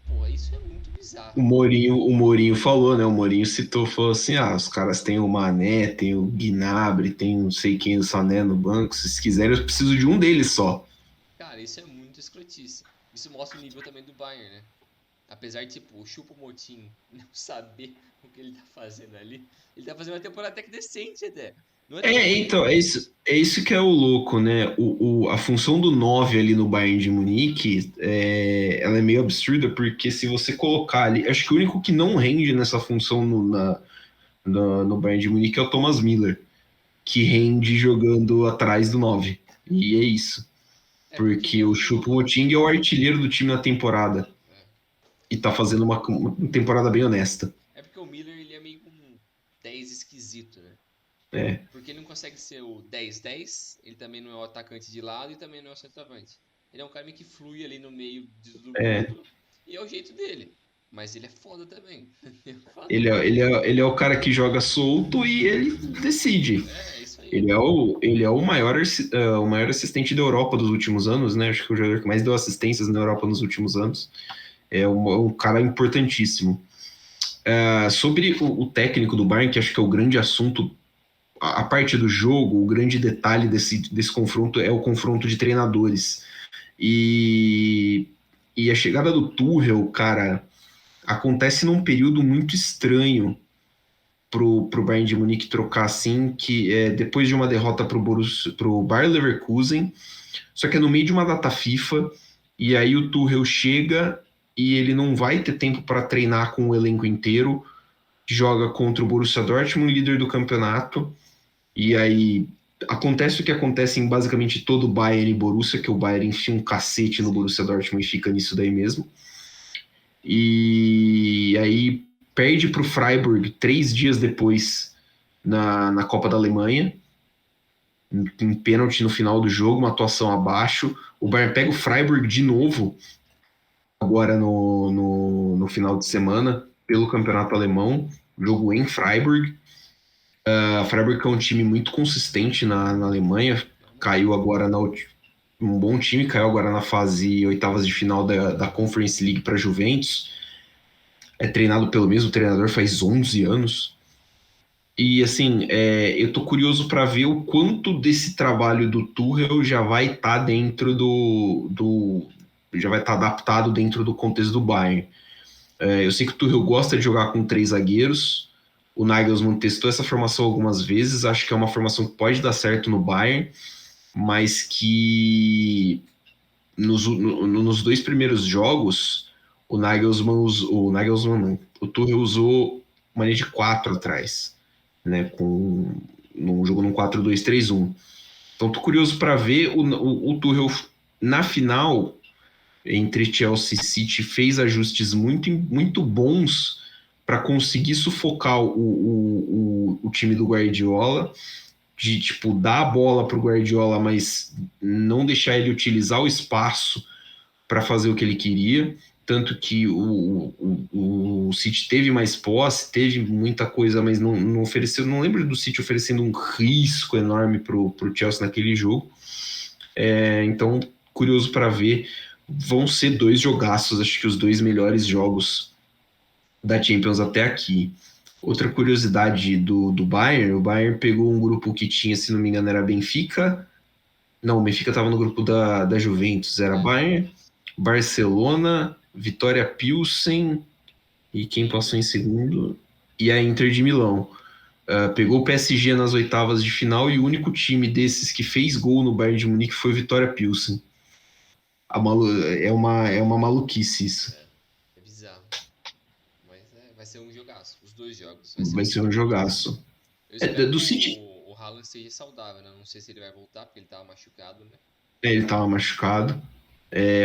Pô, isso é muito bizarro. O Mourinho falou, né? O Mourinho citou, falou assim: os caras têm o Mané, tem o Gnabry, tem não sei quem, o Sané no banco. Se vocês quiserem, eu preciso de um deles só. Cara, isso é muito escrotice. Isso mostra o nível também do Bayern, né? Apesar de, tipo, o Choupo-Moting não saber o que ele tá fazendo ali, ele tá fazendo uma temporada até que decente até. Não é tão ruim. Então, é isso que é o louco, né? A função do 9 ali no Bayern de Munique, ela é meio absurda, porque se você colocar ali, acho que o único que não rende nessa função no Bayern de Munique é o Thomas Miller, que rende jogando atrás do 9. E é isso. É porque ele Porque é o um. Choupo-Moting é o artilheiro do time na temporada. É, E tá fazendo uma temporada bem honesta. é porque o Miller ele é meio um 10 esquisito, né? É, Porque ele não consegue ser o 10-10, ele também não é o atacante de lado e também não é o centroavante. Ele é um cara meio que flui ali no meio de todo é. mundo e é o jeito dele. Mas ele é foda também. Eu falo Ele é, demais. ele, é, ele é o cara que joga solto e ele decide. É isso aí. Ele é o maior assistente da Europa dos últimos anos, né? Acho que é o jogador que mais deu assistências na Europa nos últimos anos. É um cara importantíssimo. Sobre o técnico do Bayern, que acho que é o grande assunto, a parte do jogo, o grande detalhe desse confronto é o confronto de treinadores. E, e a chegada do Tuchel, cara, acontece num período muito estranho pro Bayern de Munique trocar assim, que é depois de uma derrota pro Bayer Leverkusen, só que é no meio de uma data FIFA, e aí o Tuchel chega e ele não vai ter tempo para treinar com o elenco inteiro, joga contra o Borussia Dortmund, líder do campeonato, e aí acontece o que acontece em basicamente todo Bayern e Borussia, que o Bayern enfia um cacete no Sim. Borussia Dortmund e fica nisso daí mesmo. E aí perde para o Freiburg 3 dias depois na Copa da Alemanha, em pênalti no final do jogo, uma atuação abaixo. O Bayern pega o Freiburg de novo, agora no final de semana, pelo campeonato alemão, jogo em Freiburg. A Freiburg é um time muito consistente na Alemanha, caiu agora um bom time, caiu agora na fase oitavas de final da Conference League para Juventus. É treinado pelo mesmo treinador faz 11 anos. E assim, eu tô curioso para ver o quanto desse trabalho do Tuchel já vai estar dentro já vai estar adaptado dentro do contexto do Bayern. Eu sei que o Tuchel gosta de jogar com 3 zagueiros. O Nagelsmann testou essa formação algumas vezes. Acho que é uma formação que pode dar certo no Bayern, mas que nos 2 primeiros jogos o Nagelsmann não, o Tuchel usou uma linha de 4 atrás, né, num jogo num 4-2-3-1. Então tô curioso para ver o Tuchel na final entre Chelsea e City fez ajustes muito, muito bons para conseguir sufocar o time do Guardiola, de tipo dar a bola para o Guardiola, mas não deixar ele utilizar o espaço para fazer o que ele queria. Tanto que o City teve mais posse, teve muita coisa, mas não ofereceu. Não lembro do City oferecendo um risco enorme para o Chelsea naquele jogo. Então, curioso para ver. Vão ser 2 jogaços, acho que os 2 melhores jogos da Champions até aqui. Outra curiosidade do Bayern, o Bayern pegou um grupo que tinha, se não me engano, era Benfica. Não, o Benfica estava no grupo da Juventus, era É. Bayern, Barcelona, Vitória Pilsen e quem passou em segundo? E a Inter de Milão. Pegou o PSG nas oitavas de final e o único time desses que fez gol no Bayern de Munique foi o Vitória Pilsen. É uma maluquice isso. É bizarro. Mas vai ser um jogaço. Os dois jogos. Vai ser Vai ser muito um bom. jogaço. Eu espero que Do City, o Haaland esteja saudável, né? Não sei se ele vai voltar, porque ele tava machucado, né? ele estava machucado.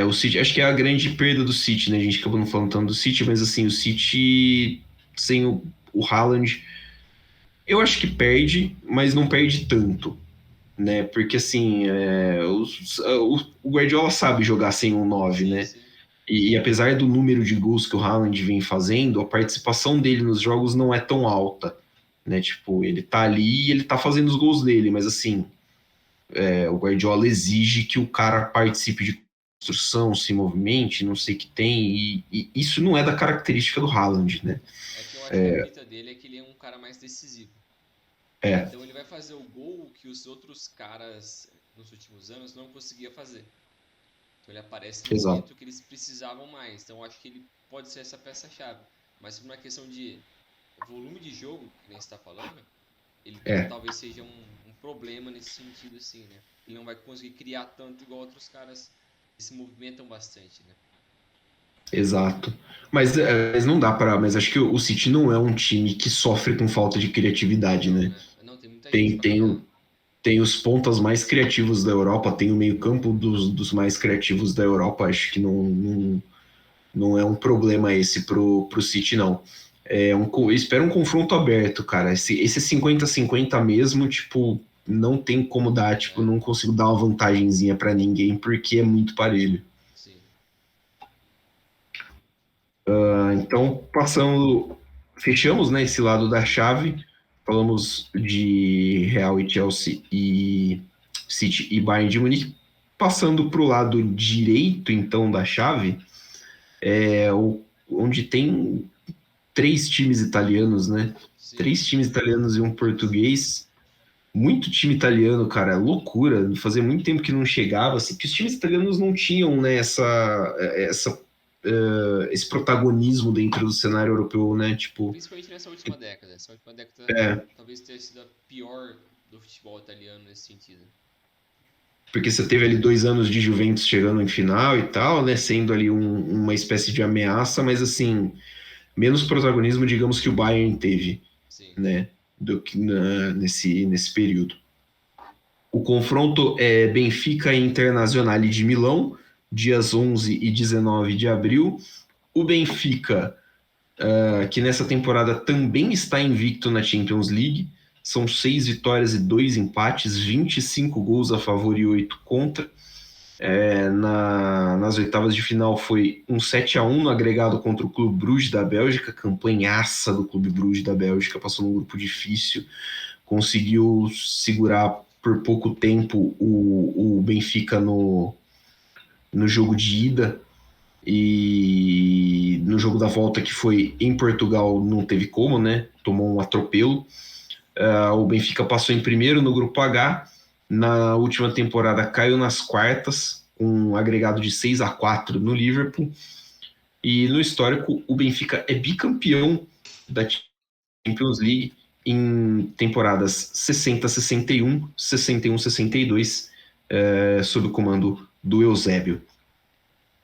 O City, acho que é a grande perda do City, né? A gente acabou não falando tanto do City, mas assim, o City sem o Haaland, eu acho que perde, mas não perde tanto, né? Porque assim, o Guardiola sabe jogar sem um 9, Sim, né? sim. E apesar do número de gols que o Haaland vem fazendo, a participação dele nos jogos não é tão alta, né? Tipo, ele tá ali e ele tá fazendo os gols dele, mas assim, o Guardiola exige que o cara participe de construção, se movimente, não sei o que tem, e isso não é da característica do Haaland, né? É que eu acho que a fita dele é que ele é um cara mais decisivo. É, Então ele vai fazer o gol que os outros caras nos últimos anos não conseguiam fazer. Então ele aparece no exato. momento que eles precisavam mais. Então eu acho que ele pode ser essa peça-chave. Mas por uma questão de volume de jogo, que nem você está falando, ele É, talvez seja um problema nesse sentido, assim, né? Ele não vai conseguir criar tanto igual outros caras que se movimentam bastante, né? exato. Mas não dá para. Mas acho que o City não é um time que sofre com falta de criatividade, Não, né? né? Não, tem muita gente Tem, para tem, criar. o- tem os pontas mais criativos da Europa, tem o meio-campo dos mais criativos da Europa. Acho que não é um problema esse pro City, não. Eu espero um confronto aberto, cara. Esse 50-50 mesmo, tipo, não tem como dar, tipo, É, não consigo dar uma vantagenzinha para ninguém, porque é muito parelho. sim. Então, passando, fechamos, né, esse lado da chave, falamos de Real e Chelsea e City e Bayern de Munique. Passando para o lado direito, então, da chave, onde tem três times italianos, né? Sim. Três times italianos e um português. Muito time italiano, cara, loucura. Fazia muito tempo que não chegava, assim, que os times italianos não tinham, né, esse protagonismo dentro do cenário europeu, né? Tipo, Principalmente nessa última década. Essa última década é, talvez tenha sido a pior do futebol italiano nesse sentido. porque você teve ali 2 anos de Juventus chegando em final e tal, né? Sendo ali uma espécie de ameaça, mas assim, menos protagonismo, digamos, que o Bayern teve, Sim. né? Do que nesse período. O confronto é Benfica e Internazionale de Milão, dias 11 e 19 de abril. O Benfica, que nessa temporada também está invicto na Champions League, são 6 vitórias e 2 empates, 25 gols a favor e 8 contra. Nas oitavas de final foi um 7-1 no agregado contra o Clube Bruges da Bélgica, campanhaça do Clube Bruges da Bélgica, passou num grupo difícil, conseguiu segurar por pouco tempo o Benfica no jogo de ida, e no jogo da volta, que foi em Portugal, não teve como, né? Tomou um atropelo. O Benfica passou em primeiro no grupo H. Na última temporada caiu nas quartas, com um agregado de 6-4 no Liverpool. E no histórico, o Benfica é bicampeão da Champions League em temporadas 60-61, 61-62, sob o comando do Eusébio.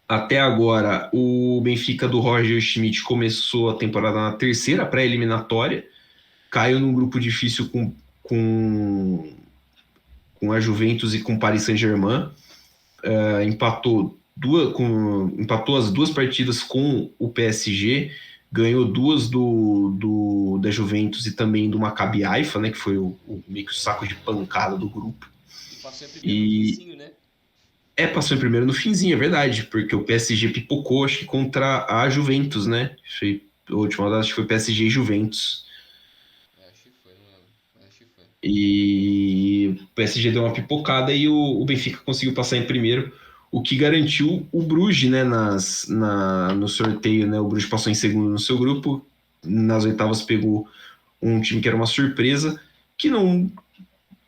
Até agora, o Benfica do Roger Schmidt começou a temporada na terceira pré-eliminatória, caiu num grupo difícil com a Juventus e com o Paris Saint-Germain, empatou as duas partidas com o PSG, ganhou duas da Juventus e também do Maccabi Haifa, né, que foi meio que o saco de pancada do grupo. E passou em primeiro no E finzinho, né? passou em primeiro no finzinho, é verdade, porque o PSG pipocou, acho que contra a Juventus, né? A última rodada, acho que foi PSG e Juventus. É, acho que foi, não lembro. Mas acho que foi. E o PSG deu uma pipocada e o Benfica conseguiu passar em primeiro, o que garantiu o Bruges, né, no sorteio, né? O Bruges passou em segundo no seu grupo, nas oitavas pegou um time que era uma surpresa, que não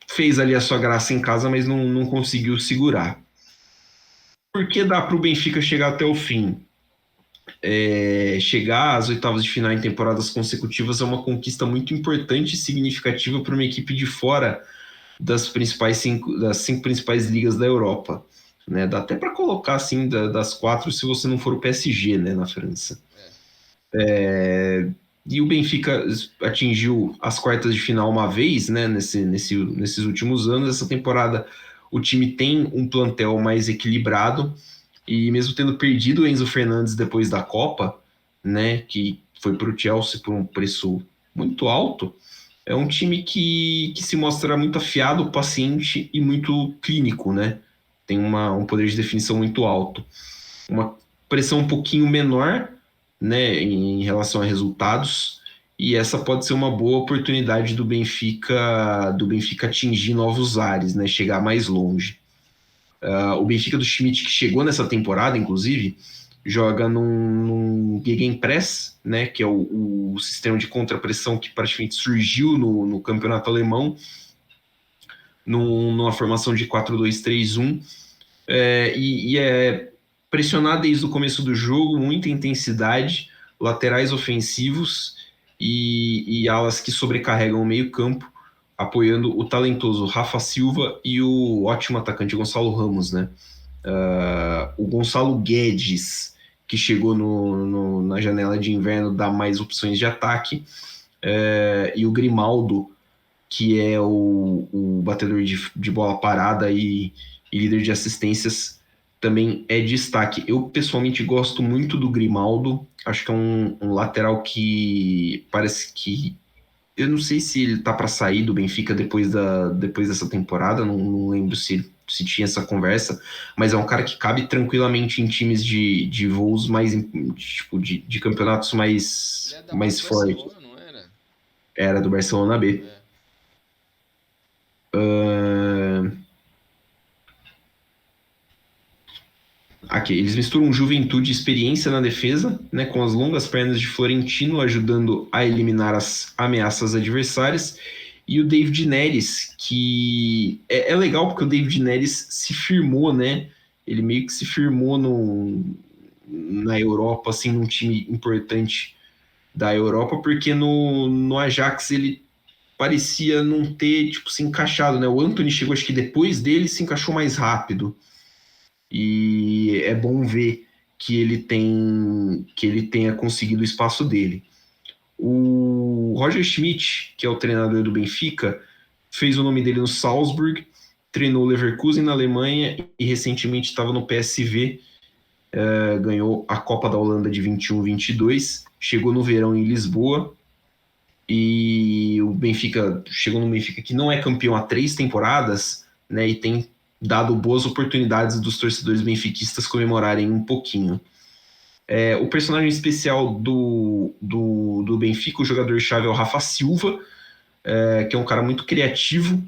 fez ali a sua graça em casa, mas não conseguiu segurar. Porque dá para o Benfica chegar até o fim? Chegar às oitavas de final em temporadas consecutivas é uma conquista muito importante e significativa para uma equipe de fora das cinco principais ligas da Europa. Né? Dá até para colocar assim das quatro, se você não for o PSG, né, na França. É. E o Benfica atingiu as quartas de final uma vez, né, nesses últimos anos. Essa temporada o time tem um plantel mais equilibrado, e mesmo tendo perdido o Enzo Fernandes depois da Copa, né, que foi para o Chelsea por um preço muito alto, é um time que se mostra muito afiado, paciente e muito clínico, né? Tem um poder de definição muito alto. Uma pressão um pouquinho menor, né, em relação a resultados, e essa pode ser uma boa oportunidade do Benfica atingir novos ares, né? Chegar mais longe. O Benfica do Schmidt, que chegou nessa temporada, inclusive, joga num Gegenpress, né? Que é o sistema de contrapressão que praticamente surgiu no campeonato alemão, numa formação de 4-2-3-1, e é pressionar desde o começo do jogo, muita intensidade, laterais ofensivos e alas que sobrecarregam o meio-campo, apoiando o talentoso Rafa Silva e o ótimo atacante Gonçalo Ramos, né? O Gonçalo Guedes, que chegou na janela de inverno, dá mais opções de ataque, e o Grimaldo, que é o batedor de bola parada e líder de assistências, também é destaque. Eu pessoalmente gosto muito do Grimaldo, acho que é um lateral que parece que. Eu não sei se ele tá para sair do Benfica depois dessa temporada, não lembro se tinha essa conversa, mas é um cara que cabe tranquilamente em times de voos mais, tipo, de campeonatos Ele é da base mais do fortes. Barcelona, não era? Era do Barcelona B. É. Uh, Aqui, eles misturam juventude e experiência na defesa, né, com as longas pernas de Florentino ajudando a eliminar as ameaças adversárias, e o David Neres, que é legal porque o David Neres se firmou, né? Ele meio que se firmou na Europa, assim, num time importante da Europa, porque no Ajax ele parecia não ter, tipo, se encaixado, né? O Antony chegou, acho que depois dele se encaixou mais rápido. E é bom ver que ele tenha conseguido o espaço dele. O Roger Schmidt, que é o treinador do Benfica, fez o nome dele no Salzburg, treinou o Leverkusen na Alemanha e recentemente estava no PSV, ganhou a Copa da Holanda de 21-22, chegou no verão em Lisboa e o Benfica chegou no Benfica que não é campeão há 3 temporadas, né? E tem dado boas oportunidades dos torcedores benfiquistas comemorarem um pouquinho. O personagem especial do Benfica, o jogador-chave é o Rafa Silva, que é um cara muito criativo.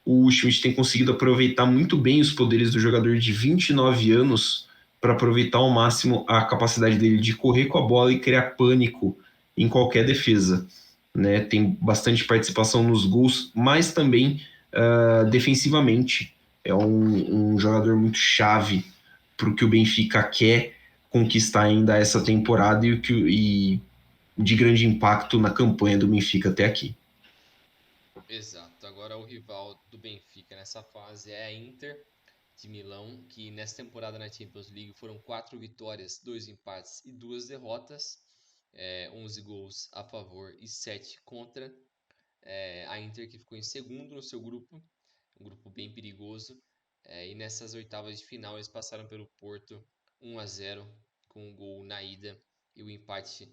O Schmidt tem conseguido aproveitar muito bem os poderes do jogador de 29 anos para aproveitar ao máximo a capacidade dele de correr com a bola e criar pânico em qualquer defesa. Né? Tem bastante participação nos gols, mas também defensivamente. É um jogador muito chave para o que o Benfica quer conquistar ainda essa temporada e de grande impacto na campanha do Benfica até aqui. Exato. Agora o rival do Benfica nessa fase é a Inter de Milão, que nessa temporada na Champions League foram 4 vitórias, 2 empates e 2 derrotas, 11 gols a favor e 7 contra. A Inter que ficou em segundo no seu grupo, um grupo bem perigoso. E nessas oitavas de final eles passaram pelo Porto 1-0 com um gol na ida e o empate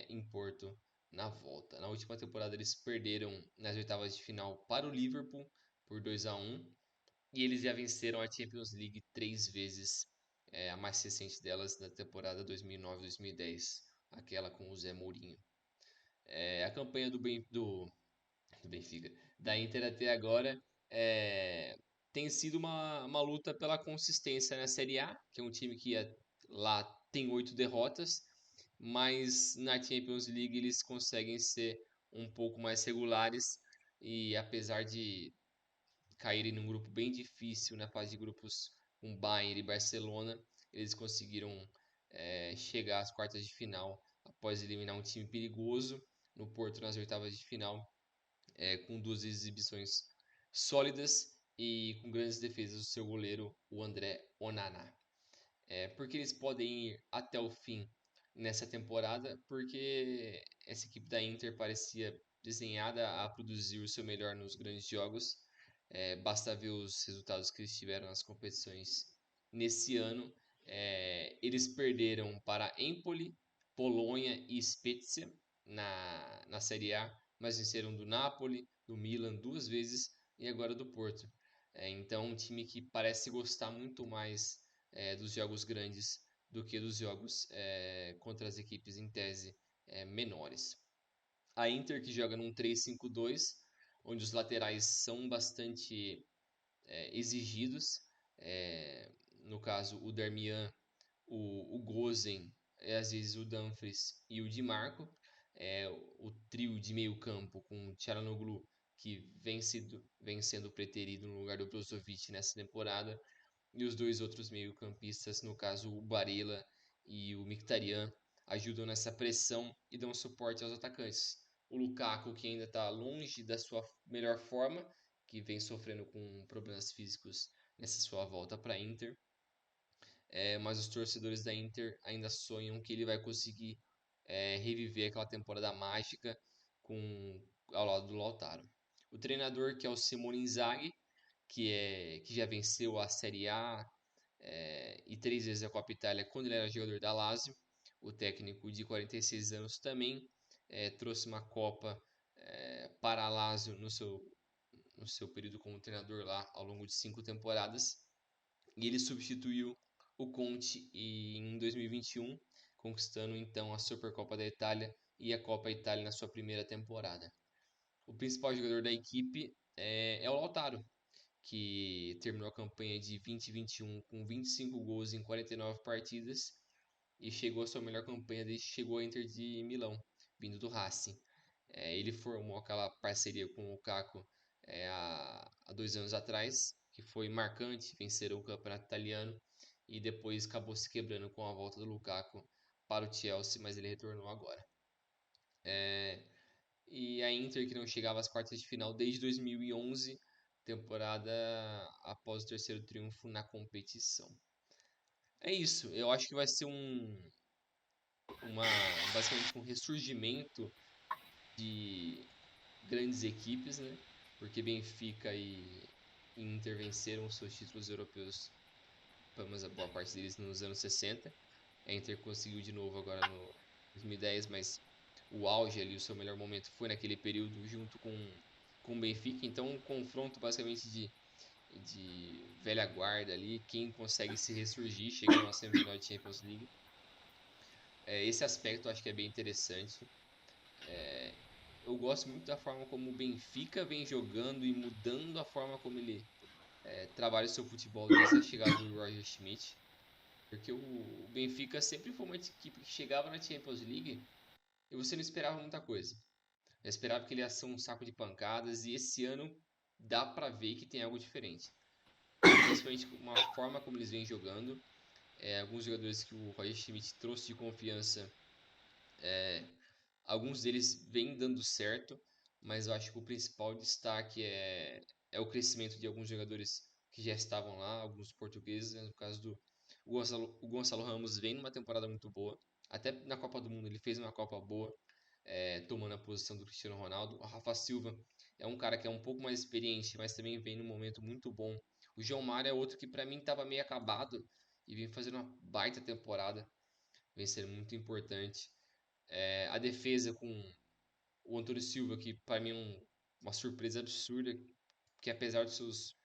em Porto na volta. Na última temporada eles perderam nas oitavas de final para o Liverpool por 2-1 e eles já venceram a Champions League 3 vezes, a mais recente delas na temporada 2009-2010, aquela com o Zé Mourinho. A campanha do Benfica, da Inter até agora, tem sido uma luta pela consistência na Série A, que é um time que lá tem 8 derrotas, mas na Champions League eles conseguem ser um pouco mais regulares e apesar de caírem num grupo bem difícil na fase de grupos com Bayern e Barcelona, eles conseguiram chegar às quartas de final após eliminar um time perigoso no Porto nas oitavas de final, com 2 exibições sólidas e com grandes defesas do seu goleiro, o André Onana. Porque eles podem ir até o fim nessa temporada, porque essa equipe da Inter parecia desenhada a produzir o seu melhor nos grandes jogos. Basta ver os resultados que eles tiveram nas competições nesse ano. Eles perderam para Empoli, Polonha e Spezia na Série A, mas venceram do Napoli, do Milan 2 vezes e agora do Porto. Então, um time que parece gostar muito mais dos jogos grandes do que dos jogos contra as equipes em tese menores. A Inter que joga num 3-5-2, onde os laterais são bastante exigidos. No caso, o Darmian, o Gosens, às vezes o Dumfries e o Di Marco. O trio de meio campo com o Çalhanoğlu, que vem sendo preterido no lugar do Brozovic nessa temporada, e os dois outros meio-campistas, no caso o Barella e o Mkhitaryan, ajudam nessa pressão e dão suporte aos atacantes. O Lukaku, que ainda está longe da sua melhor forma, que vem sofrendo com problemas físicos nessa sua volta para a Inter, mas os torcedores da Inter ainda sonham que ele vai conseguir reviver aquela temporada mágica ao lado do Lautaro. O treinador, que é o Simone Inzaghi, que já venceu a Série A e 3 vezes a Copa Itália quando ele era jogador da Lazio. O técnico de 46 anos também trouxe uma Copa para a Lazio no seu período como treinador lá ao longo de 5 temporadas. E ele substituiu o Conte em 2021, conquistando então a Supercopa da Itália e a Copa Itália na sua primeira temporada. O principal jogador da equipe é o Lautaro, que terminou a campanha de 2021 com 25 gols em 49 partidas e chegou à sua melhor campanha desde que chegou à Inter de Milão, vindo do Racing. Ele formou aquela parceria com o Lukaku há 2 anos atrás, que foi marcante, venceram o campeonato italiano e depois acabou se quebrando com a volta do Lukaku para o Chelsea, mas ele retornou agora. E a Inter, que não chegava às quartas de final desde 2011, temporada após o terceiro triunfo na competição. É isso, eu acho que vai ser basicamente um ressurgimento de grandes equipes, né? Porque Benfica e Inter venceram seus títulos europeus, pelo menos a boa parte deles nos anos 60. A Inter conseguiu de novo agora no 2010, mas o auge ali, o seu melhor momento foi naquele período junto com o Benfica. Então, um confronto basicamente de velha guarda ali, quem consegue se ressurgir chegando à semifinal de Champions League. Esse aspecto eu acho que é bem interessante. Eu gosto muito da forma como o Benfica vem jogando e mudando a forma como ele trabalha o seu futebol desde a chegada do Roger Schmidt. Porque o Benfica sempre foi uma equipe que chegava na Champions League e você não esperava muita coisa. Eu esperava que ele ia ser um saco de pancadas e esse ano dá pra ver que tem algo diferente. Principalmente uma forma como eles vêm jogando. Alguns jogadores que o Roger Schmidt trouxe de confiança, alguns deles vêm dando certo, mas eu acho que o principal destaque é o crescimento de alguns jogadores que já estavam lá, alguns portugueses, né? No caso do o Gonçalo Ramos vem numa temporada muito boa, até na Copa do Mundo ele fez uma Copa boa, tomando a posição do Cristiano Ronaldo. O Rafa Silva é um cara que é um pouco mais experiente, mas também vem num momento muito bom. O João Mário é outro que para mim estava meio acabado e vem fazendo uma baita temporada, vem sendo muito importante. A defesa com o Antônio Silva, que para mim é uma surpresa absurda, que apesar dos seus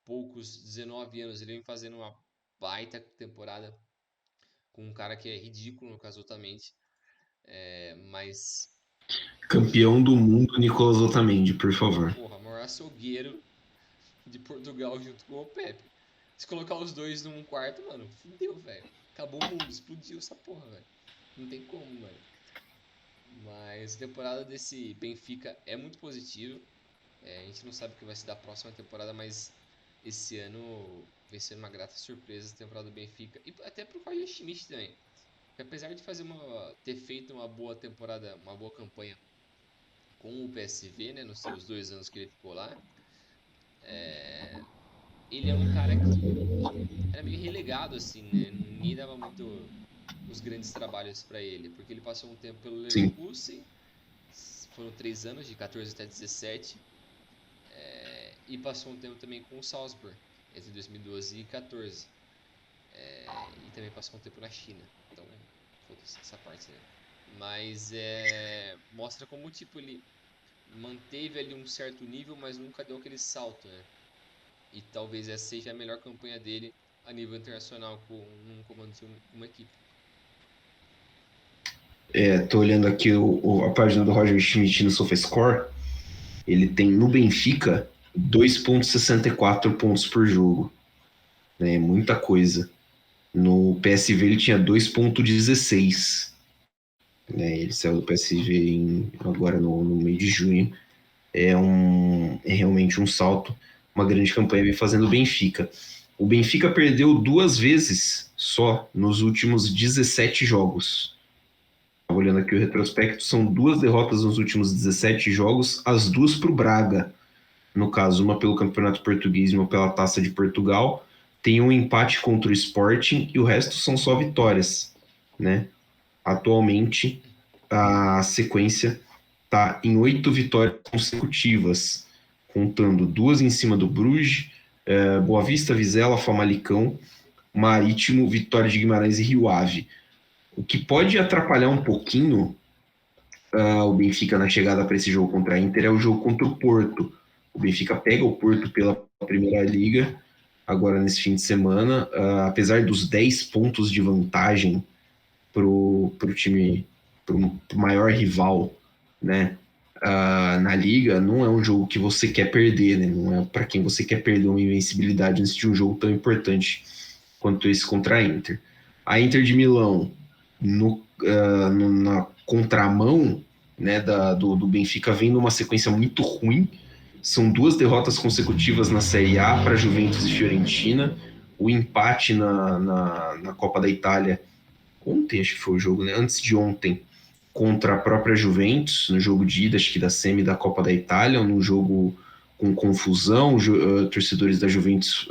poucos 19 anos, ele vem fazendo uma baita temporada com um cara que é ridículo, no caso, Otamendi. Mas Campeão do mundo, Nicolas Otamendi, por favor. porra, maior açougueiro de Portugal junto com o Pepe. Se colocar os dois num quarto, mano, fudeu, velho. Acabou o mundo, explodiu essa porra, velho. Não tem como, mano. Mas a temporada desse Benfica é muito positiva. A gente não sabe o que vai ser da próxima temporada, mas esse ano vai ser uma grata surpresa a temporada do Benfica. E até pro Roger Schmidt também. Porque apesar de ter feito uma boa temporada, uma boa campanha com o PSV, né, nos seus 2 anos que ele ficou lá, ele é um cara que era meio relegado, assim, né? Ninguém dava muito os grandes trabalhos para ele, porque ele passou um tempo pelo Sim. Leverkusen, foram 3 anos, de 14 até 17, e passou um tempo também com o Salzburg, entre 2012 e 14. E também passou um tempo na China. Então, foda-se essa parte, né? Mas mostra como tipo ele manteve ali um certo nível, mas nunca deu aquele salto, né? E talvez essa seja a melhor campanha dele a nível internacional com um comando de uma equipe. Tô olhando aqui a página do Roger Schmidt no SofaScore. Ele tem no Benfica 2,64 pontos por jogo. Né? Muita coisa. No PSV ele tinha 2,16. Né? Ele saiu do PSV agora no meio de junho. É realmente um salto. Uma grande campanha vem fazendo o Benfica. O Benfica perdeu 2 vezes só nos últimos 17 jogos. Olhando aqui o retrospecto, são 2 derrotas nos últimos 17 jogos, as 2 para o Braga. No caso, uma pelo Campeonato Português e uma pela Taça de Portugal. Tem um empate contra o Sporting e o resto são só vitórias. Né? Atualmente, a sequência está em 8 vitórias consecutivas, contando 2 em cima do Bruges, Boa Vista, Vizela, Famalicão, Marítimo, Vitória de Guimarães e Rio Ave. O que pode atrapalhar um pouquinho o Benfica na chegada para esse jogo contra a Inter é o jogo contra o Porto. O Benfica pega o Porto pela Primeira Liga agora nesse fim de semana, apesar dos 10 pontos de vantagem pro time, pro maior rival, né? Na Liga, não é um jogo que você quer perder, né? Não é para quem você quer perder uma invencibilidade antes de um jogo tão importante quanto esse contra a Inter. A Inter de Milão, na contramão, né, do Benfica, vem numa sequência muito ruim. São 2 derrotas consecutivas na Série A para Juventus e Fiorentina. O empate na Copa da Itália, ontem acho que foi o jogo, né? Antes de ontem, contra a própria Juventus, no jogo de ida, acho que da semi da Copa da Itália, num jogo com confusão, torcedores da Juventus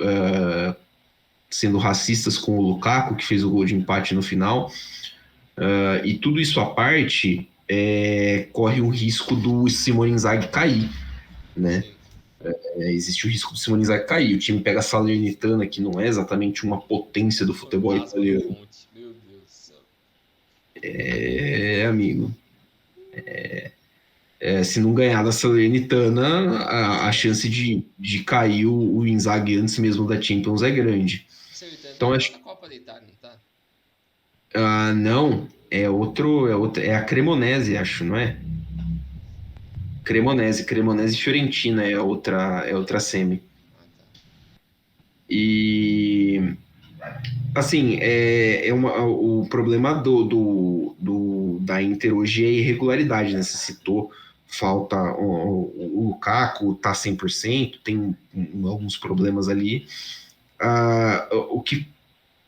sendo racistas com o Lukaku, que fez o gol de empate no final. E tudo isso à parte, corre o risco do Simone Inzaghi cair, né? Existe o risco do Simone Inzaghi cair. O time pega a Salernitana, que não é exatamente uma potência do futebol italiano. Meu Deus do céu. Amigo. Se não ganhar da Salernitana, a chance de cair o Inzaghi antes mesmo da Champions é grande. Esse ele tá Então, até acho na Copa da Itália, não tá? não, é a Cremonese, acho, não é? Cremonese e Fiorentina é outra semi. Ah, tá. E assim, o problema da Inter hoje é a irregularidade, né? Você citou, falta o Lukaku tá 100%, tem alguns problemas ali. O que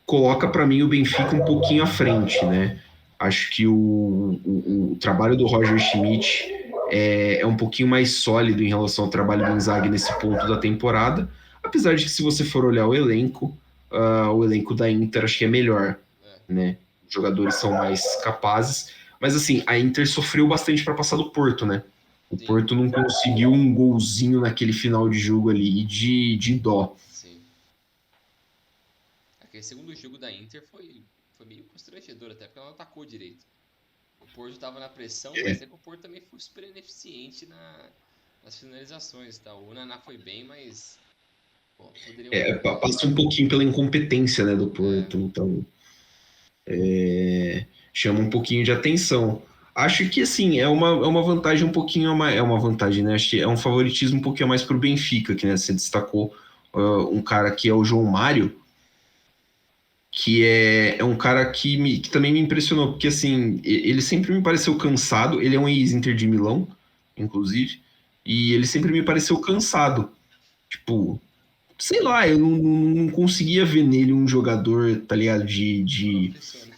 coloca para mim o Benfica um pouquinho à frente, né? Acho que o trabalho do Roger Schmidt é um pouquinho mais sólido em relação ao trabalho do Inzaghi nesse ponto da temporada, apesar de que se você for olhar o elenco da Inter acho que é melhor, É, né? Os jogadores são mais capazes, mas assim, a Inter sofreu bastante para passar do Porto, né? O sim, Porto não conseguiu um golzinho naquele final de jogo ali de dó. sim. Aquele segundo jogo da Inter foi meio constrangedor até, porque ela não atacou direito. O Porto tava na pressão, mas é que o Porto também foi super ineficiente nas finalizações, tá? O Naná foi bem, mas pô, poderiam. Passa um pouquinho pela incompetência, né, do É, Porto, então chama um pouquinho de atenção. Acho que assim é uma vantagem um pouquinho a mais, é uma vantagem, né? Acho que é um favoritismo um pouquinho a mais para o Benfica, que né, você destacou um cara que é o João Mário, que é um cara que também me impressionou, porque assim ele sempre me pareceu cansado. Ele é um ex-Inter de Milão, inclusive, e ele sempre me pareceu cansado. Tipo, sei lá, eu não conseguia ver nele um jogador, tá ligado? profissional.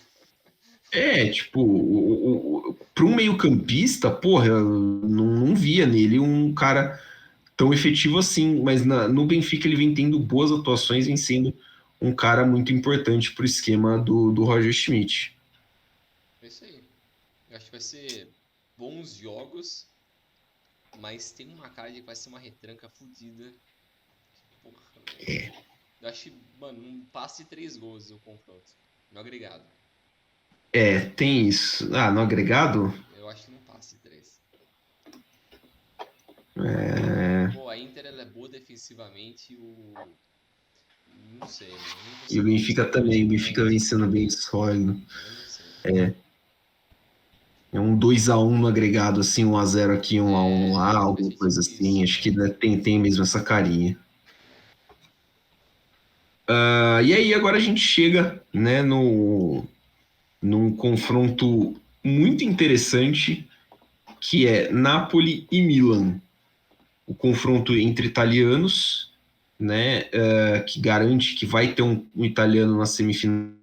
Tipo, para um meio-campista, porra, eu não via nele um cara tão efetivo assim, mas no Benfica ele vem tendo boas atuações, vem sendo um cara muito importante pro esquema do Roger Schmidt. É isso aí. Eu acho que vai ser bons jogos, mas tem uma cara de que vai ser uma retranca fodida. Porra, velho. Eu acho que, mano, um passe de 3 gols o confronto. No agregado. Tem isso. No agregado, Eu acho que não passe 3. é, Pô, a Inter ela é boa defensivamente e o. Não sei, mano. Eu não e o consigo ver os Benfica caras também, o jogando Benfica bem. vem sendo bem sólido. Eu não sei. É um 2-1 no agregado, assim, 1-0 aqui, 1-1 lá, Vai alguma ser coisa tipo assim. isso. Acho que né, tem mesmo essa carinha. E aí agora a gente chega, né, num confronto muito interessante, que é Napoli e Milan. O confronto entre italianos, né, que garante que vai ter um italiano na semifinal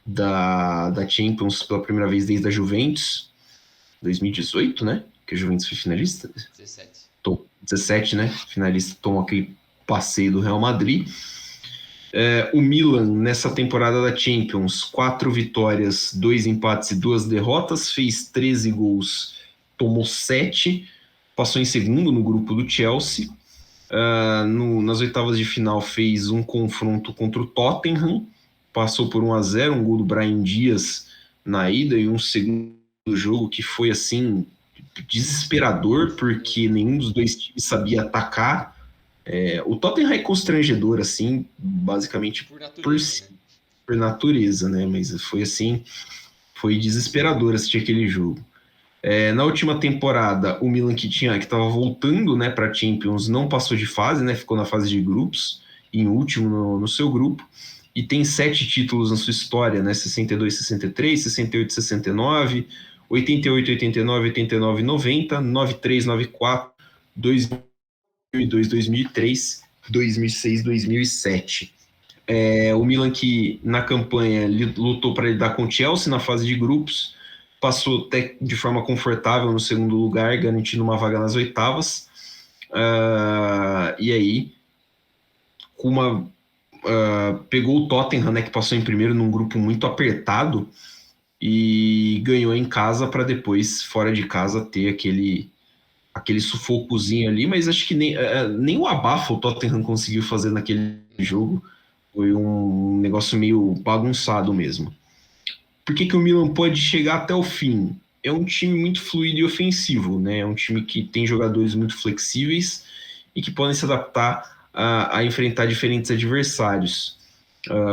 da Champions pela primeira vez desde a Juventus, 2018, né? Que a Juventus foi finalista. 17. 17, né? Finalista, tomou aquele passeio do Real Madrid. O Milan, nessa temporada da Champions, 4 vitórias, 2 empates e 2 derrotas, fez 13 gols, tomou 7, passou em segundo no grupo do Chelsea. Nas oitavas de final fez um confronto contra o Tottenham, passou por 1-0, um gol do Brahim Dias na ida e um segundo jogo que foi assim desesperador, porque nenhum dos dois times sabia atacar. O Tottenham é constrangedor, assim, basicamente Por por, natureza, né? por natureza, né? Mas foi assim, foi desesperador assistir aquele jogo. Na última temporada, o Milan que estava voltando, né, para a Champions não passou de fase, né? Ficou na fase de grupos, em último no seu grupo, e tem 7 títulos na sua história, né? 62, 63, 68, 69, 88, 89, 89, 90, 93, 94, 2002, 2003, 2006, 2007. O Milan que na campanha lutou para lidar com o Chelsea na fase de grupos, passou até de forma confortável no segundo lugar, garantindo uma vaga nas oitavas. E aí, com pegou o Tottenham, né, que passou em primeiro num grupo muito apertado e ganhou em casa para depois, fora de casa, ter aquele sufocozinho ali, mas acho que nem o abafo o Tottenham conseguiu fazer naquele Não. jogo. Foi um negócio meio bagunçado mesmo. Por que o Milan pode chegar até o fim? É um time muito fluido e ofensivo, né? É um time que tem jogadores muito flexíveis e que podem se adaptar a enfrentar diferentes adversários.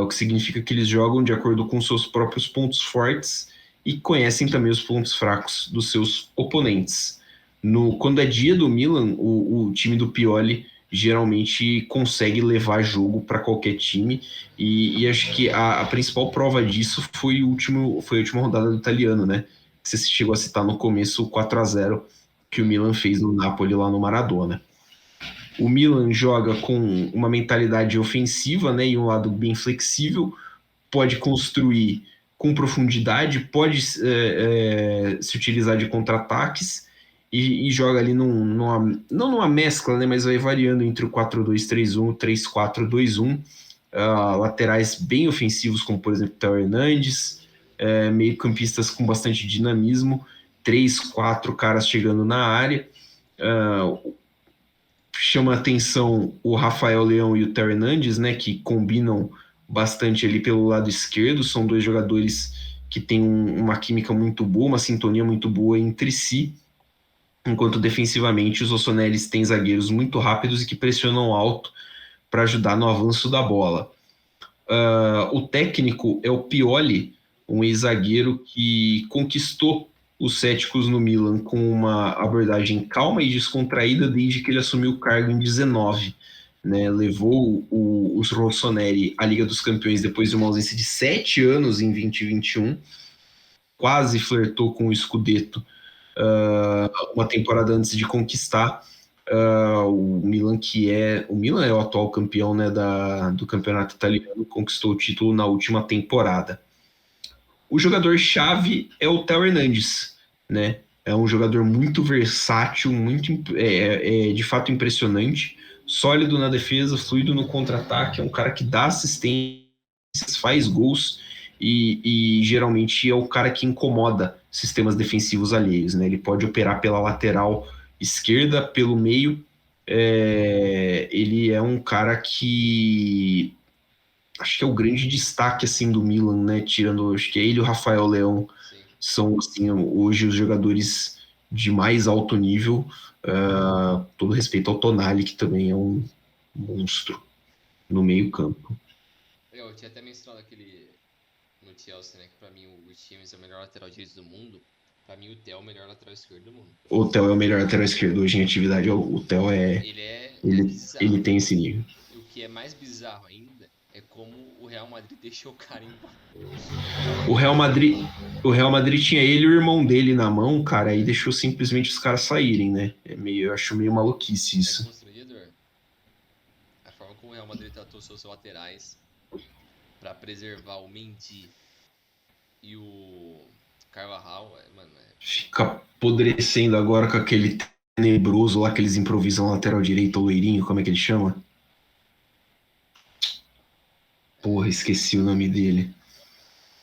O que significa que eles jogam de acordo com seus próprios pontos fortes e conhecem também os pontos fracos dos seus oponentes. Quando é dia do Milan, o time do Pioli geralmente consegue levar jogo para qualquer time e acho que a principal prova disso foi a última rodada do italiano, né? Você chegou a citar no começo o 4-0 que o Milan fez no Napoli lá no Maradona. O Milan joga com uma mentalidade ofensiva, né, e um lado bem flexível, pode construir com profundidade, pode se utilizar de contra-ataques e joga ali não numa mescla, né, mas vai variando entre o 4-2-3-1 e o 3-4-2-1. Laterais bem ofensivos, como por exemplo o Theo Hernandes, meio-campistas com bastante dinamismo, 3, 4 caras chegando na área. Chama a atenção o Rafael Leão e o Theo Hernandes, né, que combinam bastante ali pelo lado esquerdo, são dois jogadores que têm uma química muito boa, uma sintonia muito boa entre si, enquanto defensivamente os Ossonelis têm zagueiros muito rápidos e que pressionam alto para ajudar no avanço da bola. O técnico é o Pioli, um ex-zagueiro que conquistou os céticos no Milan com uma abordagem calma e descontraída desde que ele assumiu o cargo em 19. Né? Levou os Rossoneri à Liga dos Campeões depois de uma ausência de 7 anos em 2021, quase flertou com o Scudetto uma temporada antes de conquistar. O Milan é o atual campeão, né, do campeonato italiano, conquistou o título na última temporada. O jogador-chave é o Theo Hernandes, né? É um jogador muito versátil, de fato impressionante, sólido na defesa, fluido no contra-ataque, é um cara que dá assistências, faz gols e geralmente é o cara que incomoda sistemas defensivos alheios, né? Ele pode operar pela lateral esquerda, pelo meio. Ele é um cara que acho que é o grande destaque assim do Milan, né? Tirando, acho que ele e o Rafael Leão Sim. são assim hoje os jogadores de mais alto nível. Todo respeito ao Tonali, que também é um monstro no meio-campo. Eu tinha até mencionado aquele no Chelsea, né? Que pra mim o James é o melhor lateral direito do mundo. Pra mim, o Theo é o melhor lateral esquerdo do mundo. O Theo é o melhor lateral esquerdo hoje em atividade. O Theo é. Ele é Ele bizarro. tem esse nível. E o que é mais bizarro ainda é como o Real Madrid deixou o cara embora. O Real Madrid. O Real Madrid tinha ele e o irmão dele na mão, cara, e deixou simplesmente os caras saírem, né? Eu acho meio maluquice É isso. constrangedor. A forma como o Real Madrid tratou seus laterais pra preservar o Mendy e o Carvajal, mano, Fica apodrecendo agora com aquele tenebroso lá que eles improvisam lateral direito, o loirinho, como é que ele chama? Porra, esqueci o nome dele.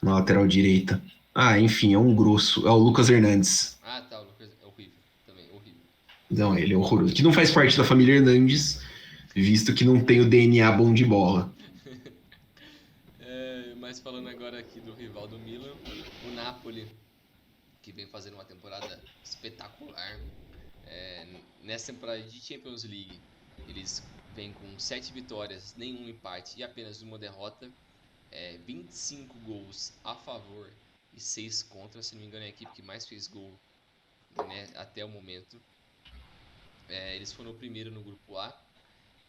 Na lateral direita. Ah, enfim, é um grosso. É o Lucas Hernandes. Ah, tá, o Lucas é horrível também, horrível. Não, ele é horroroso. Que não faz parte da família Hernandes, visto que não tem o DNA bom de bola. Mas falando agora aqui do rival do Milan, o Napoli, que vem fazendo uma temporada espetacular. Nessa temporada de Champions League, eles vêm com 7 vitórias, nenhum empate e apenas uma derrota. 25 gols a favor e 6 contra. Se não me engano, é a equipe que mais fez gol, né, até o momento. Eles foram o primeiro no grupo A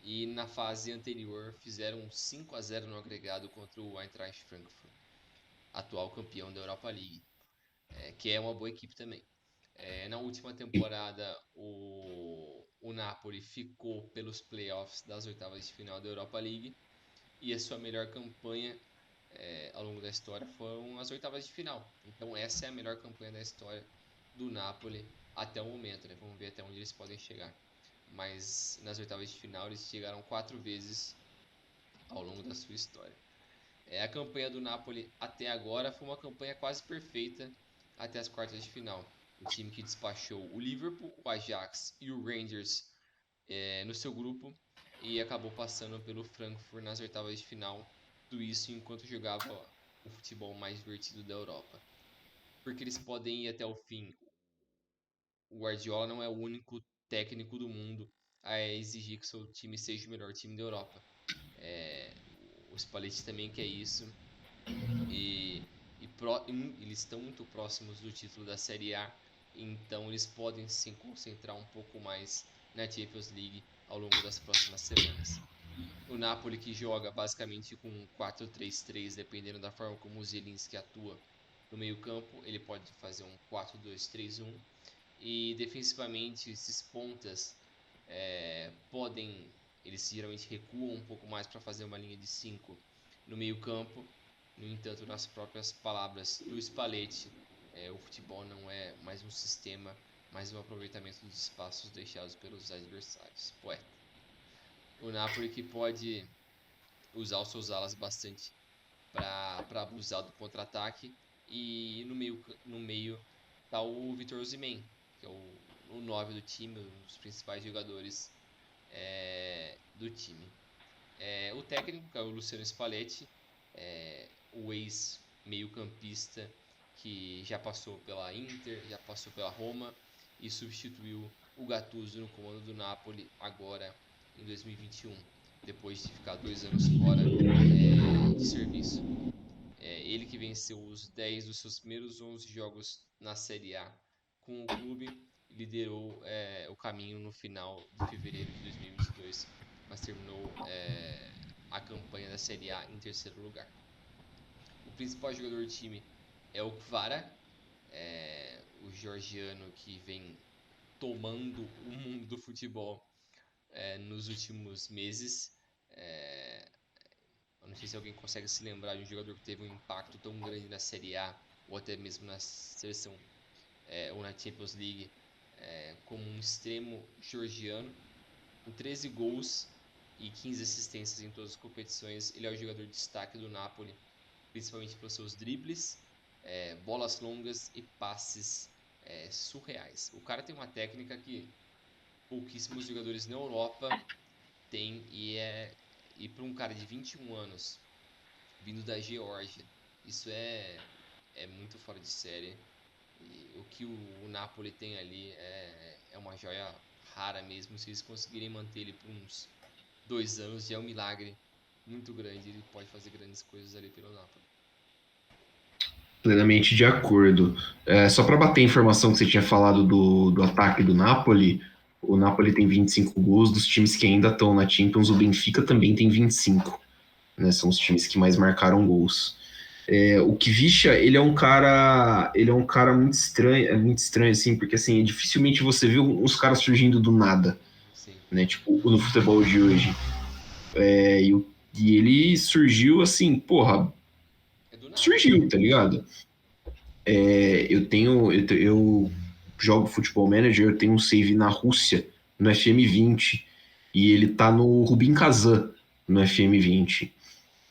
e na fase anterior fizeram 5-0 no agregado contra o Eintracht Frankfurt, atual campeão da Europa League, que é uma boa equipe também. Na última temporada, o Napoli ficou pelos playoffs das oitavas de final da Europa League e a sua melhor campanha ao longo da história foram as oitavas de final. Então, essa é a melhor campanha da história do Napoli até o momento, né? Vamos ver até onde eles podem chegar. Mas nas oitavas de final, eles chegaram 4 vezes ao longo da sua história. A campanha do Napoli até agora foi uma campanha quase perfeita até as quartas de final. O time que despachou o Liverpool, o Ajax e o Rangers no seu grupo e acabou passando pelo Frankfurt nas oitavas de final. Tudo isso enquanto jogava o futebol mais divertido da Europa. Porque eles podem ir até o fim. O Guardiola não é o único técnico do mundo a exigir que seu time seja o melhor time da Europa. É, o Spalletti também quer isso. E, eles estão muito próximos do título da Série A, então eles podem se concentrar um pouco mais na Champions League ao longo das próximas semanas. O Napoli que joga basicamente com um 4-3-3, dependendo da forma como o Zielinski atua no meio-campo, ele pode fazer um 4-2-3-1 e defensivamente esses pontas podem, eles geralmente recuam um pouco mais para fazer uma linha de 5 no meio-campo. No entanto, nas próprias palavras do Spalletti, o futebol não é mais um sistema, mas um aproveitamento dos espaços deixados pelos adversários. Poeta. O Napoli que pode usar os seus alas bastante para abusar do contra-ataque. E no meio tá o Vitor Osimhen, que é o 9 do time, um dos principais jogadores do time. O técnico, que é o Luciano Spalletti, o ex-meio-campista que já passou pela Inter, já passou pela Roma e substituiu o Gattuso no comando do Napoli agora em 2021, depois de ficar 2 anos fora de serviço. Ele que venceu os 10 dos seus primeiros 11 jogos na Série A com o clube, liderou o caminho no final de fevereiro de 2022, mas terminou a campanha da Série A em terceiro lugar. O principal jogador do time é o Kvara, o georgiano que vem tomando o mundo do futebol nos últimos meses. É, eu não sei se alguém consegue se lembrar de um jogador que teve um impacto tão grande na Série A ou até mesmo na seleção ou na Champions League como um extremo georgiano com 13 gols e 15 assistências em todas as competições. Ele é o jogador de destaque do Napoli, principalmente pelos seus dribles, bolas longas e passes surreais. O cara tem uma técnica que pouquíssimos jogadores na Europa têm e para um cara de 21 anos vindo da Geórgia, isso é muito fora de série. E o que o Napoli tem ali é uma joia rara mesmo. Se eles conseguirem manter ele por uns 2 anos, já é um milagre muito grande. Ele pode fazer grandes coisas ali pelo Napoli. Plenamente de acordo. Só para bater a informação que você tinha falado do ataque do Napoli, o Napoli tem 25 gols, dos times que ainda estão na Champions, o Benfica também tem 25, né? São os times que mais marcaram gols. O Kvicha, ele é um cara muito estranho assim, porque assim, dificilmente você vê uns caras surgindo do nada, Sim. né? Tipo, no futebol de hoje. E ele surgiu assim, porra, É do nada, né? surgiu, tá ligado? Eu jogo Futebol Manager, eu tenho um save na Rússia, no FM20, e ele tá no Rubin Kazan, no FM20.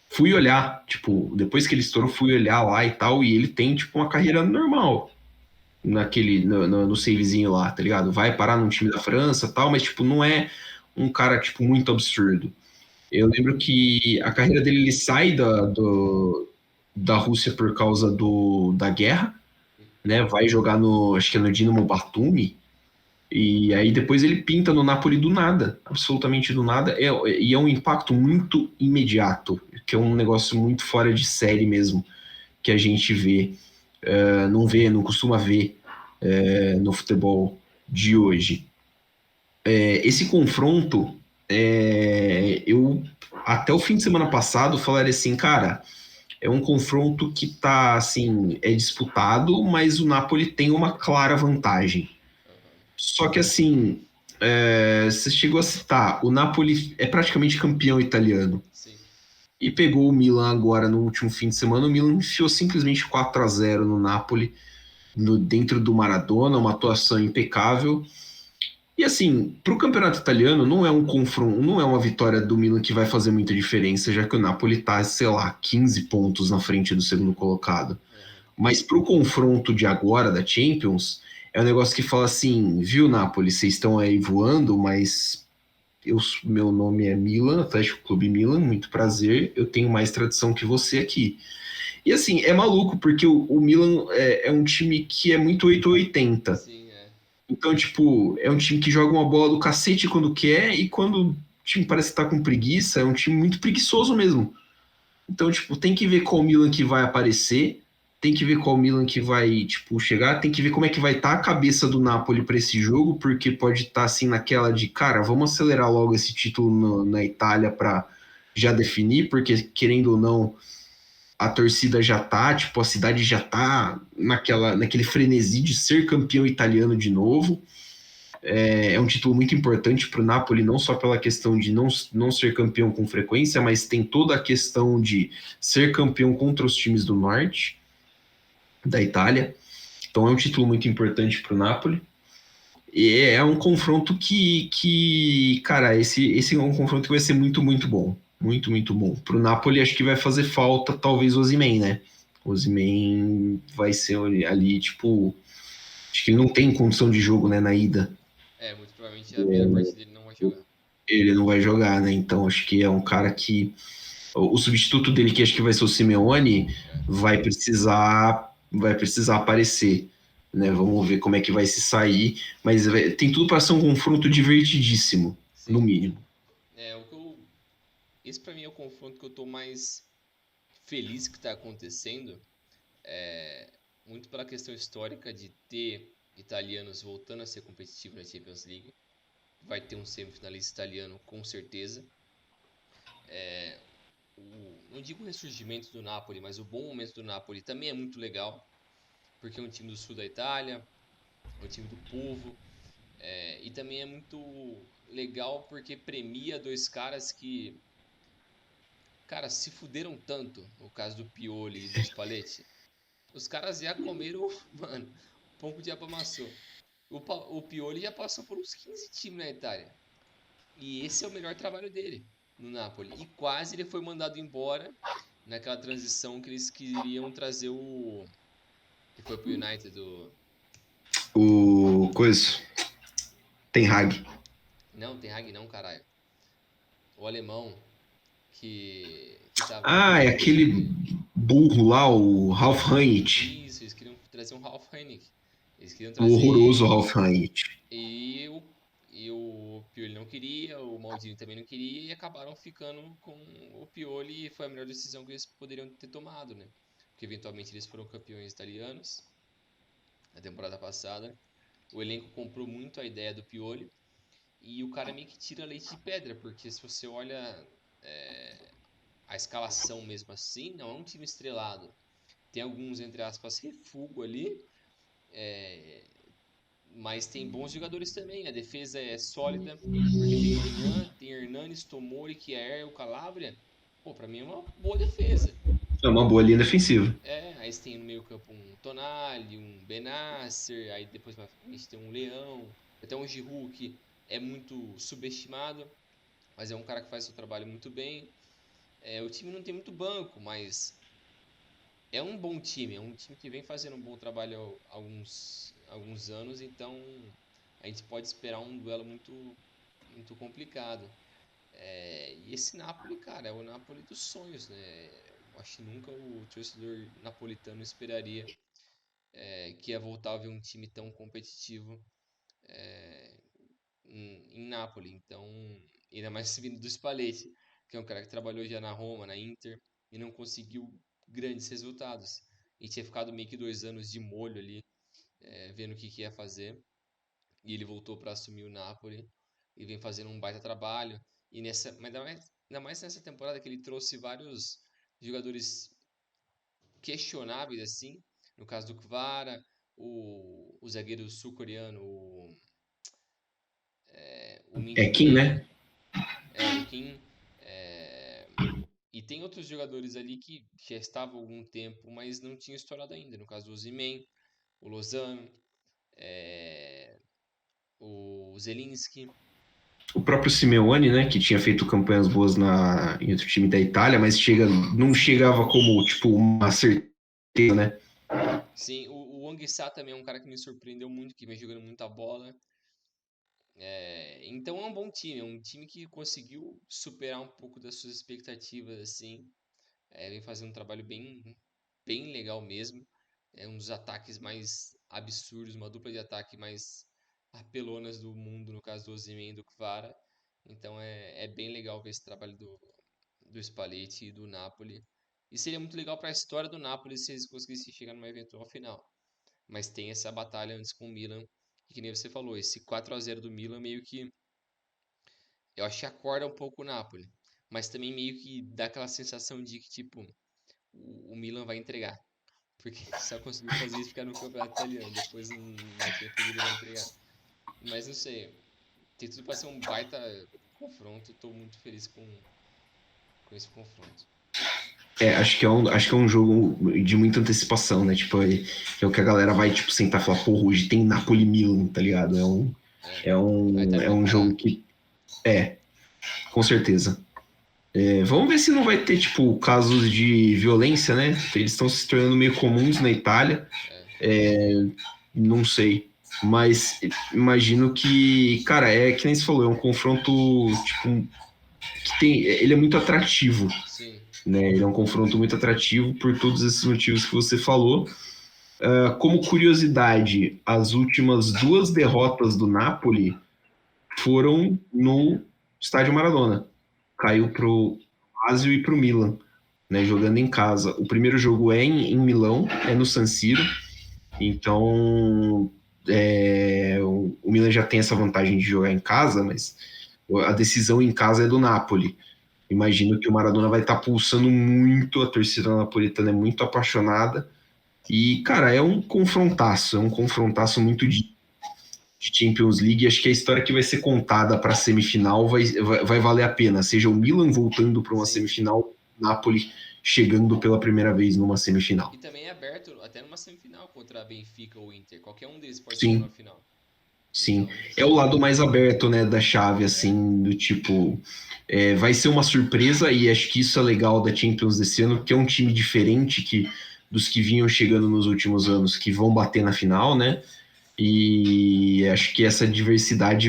Fui olhar, tipo, depois que ele estourou, fui olhar lá e tal, e ele tem, tipo, uma carreira normal no savezinho lá, tá ligado? Vai parar num time da França e tal, mas, tipo, não é um cara, tipo, muito absurdo. Eu lembro que a carreira dele, ele sai da Rússia por causa da guerra, né? Vai jogar acho que é no Dinamo Batumi, e aí depois ele pinta no Napoli do nada, absolutamente do nada, e é um impacto muito imediato, que é um negócio muito fora de série mesmo, que a gente não costuma ver no futebol de hoje. Esse confronto, eu até o fim de semana passado falaria assim, cara, é um confronto que tá assim, é disputado, mas o Napoli tem uma clara vantagem. Aham. Só que assim, você chegou a citar, o Napoli é praticamente campeão italiano. Sim. E pegou o Milan agora no último fim de semana. O Milan enfiou simplesmente 4-0 no Napoli, dentro do Maradona, uma atuação impecável. E assim, para o campeonato italiano, não é um confronto, não é uma vitória do Milan que vai fazer muita diferença, já que o Napoli está, sei lá, 15 pontos na frente do segundo colocado. Aham. Mas para o confronto de agora da Champions, é um negócio que fala assim, viu, Napoli, vocês estão aí voando, mas meu nome é Milan, Atlético Clube Milan, muito prazer, eu tenho mais tradição que você aqui. E assim, é maluco, porque o Milan é um time que é muito 880. Sim, é. Então, tipo, é um time que joga uma bola do cacete quando quer, e quando o time parece que tá com preguiça, é um time muito preguiçoso mesmo. Então, tipo, tem que ver qual Milan que vai aparecer, tem que ver qual Milan que vai, tipo, chegar, tem que ver como é que vai estar a cabeça do Napoli para esse jogo, porque pode estar assim naquela de, cara, vamos acelerar logo esse título na Itália para já definir, porque querendo ou não, a torcida já tá, tipo, a cidade já tá naquele frenesi de ser campeão italiano de novo. É um título muito importante para o Napoli, não só pela questão de não ser campeão com frequência, mas tem toda a questão de ser campeão contra os times do norte da Itália. Então é um título muito importante para o Napoli. E é um confronto cara, esse é um confronto que vai ser muito, muito bom. Muito, muito bom. Para o Napoli, acho que vai fazer falta, talvez, o Osimhen, né? O Osimhen vai ser ali, tipo. Acho que ele não tem condição de jogo, né, na ida. É, muito provavelmente a primeira partida ele não vai jogar. Ele não vai jogar, né? Então acho que é um cara que o substituto dele, que acho que vai ser o Simeone, É. vai precisar aparecer, né? Vamos ver como é que vai se sair, mas tem tudo para ser um confronto divertidíssimo, no Sim. mínimo. É, o que eu. Esse pra mim é o confronto que eu tô mais feliz que tá acontecendo. Muito pela questão histórica de ter italianos voltando a ser competitivos na Champions League. Vai ter um semifinalista italiano com certeza. Não digo o ressurgimento do Napoli, mas o bom momento do Napoli também é muito legal, porque é um time do sul da Itália, é um time do povo, e também é muito legal porque premia dois caras que, cara, se fuderam tanto, no caso do Pioli e do Spalletti. Os caras já comeram, mano, pão com o diabo amassou. O Pioli já passou por uns 15 times na Itália. E esse é o melhor trabalho dele no Napoli. E quase ele foi mandado embora naquela transição que eles queriam trazer o. Que foi pro United. O coisa, tem Hag. Não, Ten Hag não, caralho. O alemão que tava no Ah, é Porto. aquele burro lá, o Ralf Rangnick, Isso, eles queriam trazer um Ralf Rangnick. Eles queriam o trazer horroroso ele. Ralf Rangnick. E o Pioli não queria, o Maldini também não queria, e acabaram ficando com o Pioli, e foi a melhor decisão que eles poderiam ter tomado, né? porque eventualmente eles foram campeões italianos na temporada passada. O elenco comprou muito a ideia do Pioli e o cara meio que tira leite de pedra, porque se você olha a escalação mesmo assim, não é um time estrelado. Tem alguns, entre aspas, refúgio ali, mas tem bons jogadores também. A defesa é sólida, porque tem Maignan, tem Hernanes, Tomori, Kjaer, o Calabria. Pô, pra mim é uma boa defesa. É uma boa linha defensiva. Aí você tem no meio campo um Tonali, um Benasser, aí depois mais pra frente tem um Leão, até um Giroud que é muito subestimado, mas é um cara que faz o seu trabalho muito bem. O time não tem muito banco, mas é um bom time, é um time que vem fazendo um bom trabalho há alguns anos, então a gente pode esperar um duelo muito complicado. E esse Napoli, cara, é o Napoli dos sonhos, né? Eu acho que nunca o torcedor napolitano esperaria que ia voltar a ver um time tão competitivo em Napoli. Então, ainda mais vindo do Spalletti, que é um cara que trabalhou já na Roma, na Inter, e não conseguiu grandes resultados. E tinha ficado meio que 2 anos de molho ali, vendo o que ia fazer. E ele voltou para assumir o Napoli e vem fazendo um baita trabalho. Mas ainda mais nessa temporada que ele trouxe vários jogadores questionáveis assim. No caso do Kvara, o zagueiro sul-coreano, o Min É Kim, Jae, né? o Kim. é, E tem outros jogadores ali que já estavam há algum tempo, mas não tinham estourado ainda. No caso do Osimhen, o Lozano, o Zelinski. O próprio Simeone, né, que tinha feito campanhas boas em outro time da Itália, mas não chegava como, tipo, uma certeza, né? Sim, o Anguissa também é um cara que me surpreendeu muito, que vem jogando muita bola. Então é um bom time, é um time que conseguiu superar um pouco das suas expectativas, assim. Vem fazendo um trabalho bem legal mesmo. É um dos ataques mais absurdos, uma dupla de ataque mais apelonas do mundo, no caso do Osimhen e do Kvara. Então é bem legal ver esse trabalho do Spalletti e do Napoli. E seria muito legal para a história do Napoli se eles conseguissem chegar numa eventual final. Mas tem essa batalha antes com o Milan, que nem você falou, esse 4-0 do Milan meio que eu acho que acorda um pouco o Napoli, mas também meio que dá aquela sensação de que tipo o Milan vai entregar, porque só conseguiu fazer isso ficar no campeonato italiano, depois na Champions ele vai entregar. Mas não sei, tem tudo para ser um baita confronto, tô muito feliz com esse confronto. Acho que é um jogo de muita antecipação, né? Tipo, é o que a galera vai, tipo, sentar e falar, porra, hoje tem Napoli-Milan, tá ligado? É, vai estar É um preparado. jogo que, com certeza. Vamos ver se não vai ter, tipo, casos de violência, né? Eles estão se tornando meio comuns na Itália. É, Não sei. Mas imagino que, cara, é que nem você falou, é um confronto, tipo, ele é muito atrativo, sim, né? Ele é um confronto muito atrativo por todos esses motivos que você falou. Como curiosidade, as últimas duas derrotas do Napoli foram no Estádio Maradona. Caiu pro Lazio e pro Milan, né, jogando em casa. O primeiro jogo é em Milão, é no San Siro, então o Milan já tem essa vantagem de jogar em casa, mas a decisão em casa é do Napoli. Imagino que o Maradona vai estar pulsando muito, a torcida napolitana é muito apaixonada, e, cara, é um confrontaço muito de Champions League. Acho que a história que vai ser contada para a semifinal vai valer a pena. Seja o Milan voltando para uma sim. semifinal, Napoli chegando pela primeira vez numa semifinal. E também é aberto até numa semifinal contra a Benfica ou Inter. Qualquer um deles pode chegar Sim, na final. sim. Então, É o lado mais aberto, né, da chave, é, assim, do tipo. Vai ser uma surpresa e acho que isso é legal da Champions desse ano, porque é um time diferente dos que vinham chegando nos últimos anos, que vão bater na final, né? E acho que essa diversidade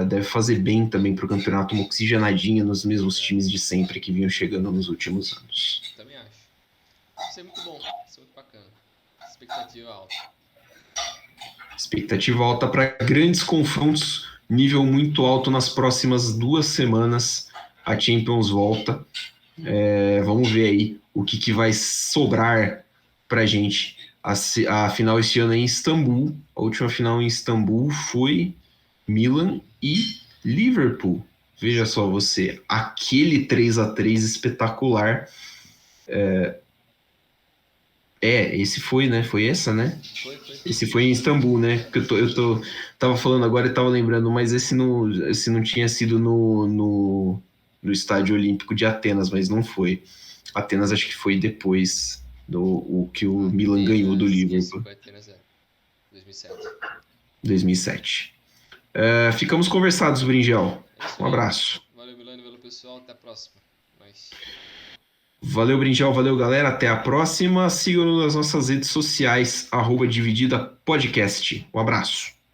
deve fazer bem também para o campeonato, uma oxigenadinha nos mesmos é, times de sempre que vinham chegando nos últimos anos. também acho. Isso é muito bom, isso é muito bacana. Expectativa alta. Expectativa alta para grandes confrontos, nível muito alto nas próximas 2 semanas. A Champions volta. Vamos ver aí o que vai sobrar pra gente. A final esse ano é em Istambul. A última final em Istambul foi Milan e Liverpool. Veja só você, aquele 3-3 espetacular. Esse foi, né? Foi essa, né? Foi. Esse foi em Istambul, né? Que tava falando agora e tava lembrando, mas esse não tinha sido no Estádio Olímpico de Atenas, mas não foi. Atenas acho que foi depois o que o Milan ganhou do Isso, Liverpool, foi Atenas, 2007. 2007. Ficamos conversados, Bringel. É isso Um aí. abraço. Valeu, Milano, valeu, pessoal. Até a próxima. Nós. Valeu, Bringel. Valeu, galera. Até a próxima. Sigam-nos nas nossas redes sociais, @DivididaPodcast. Um abraço.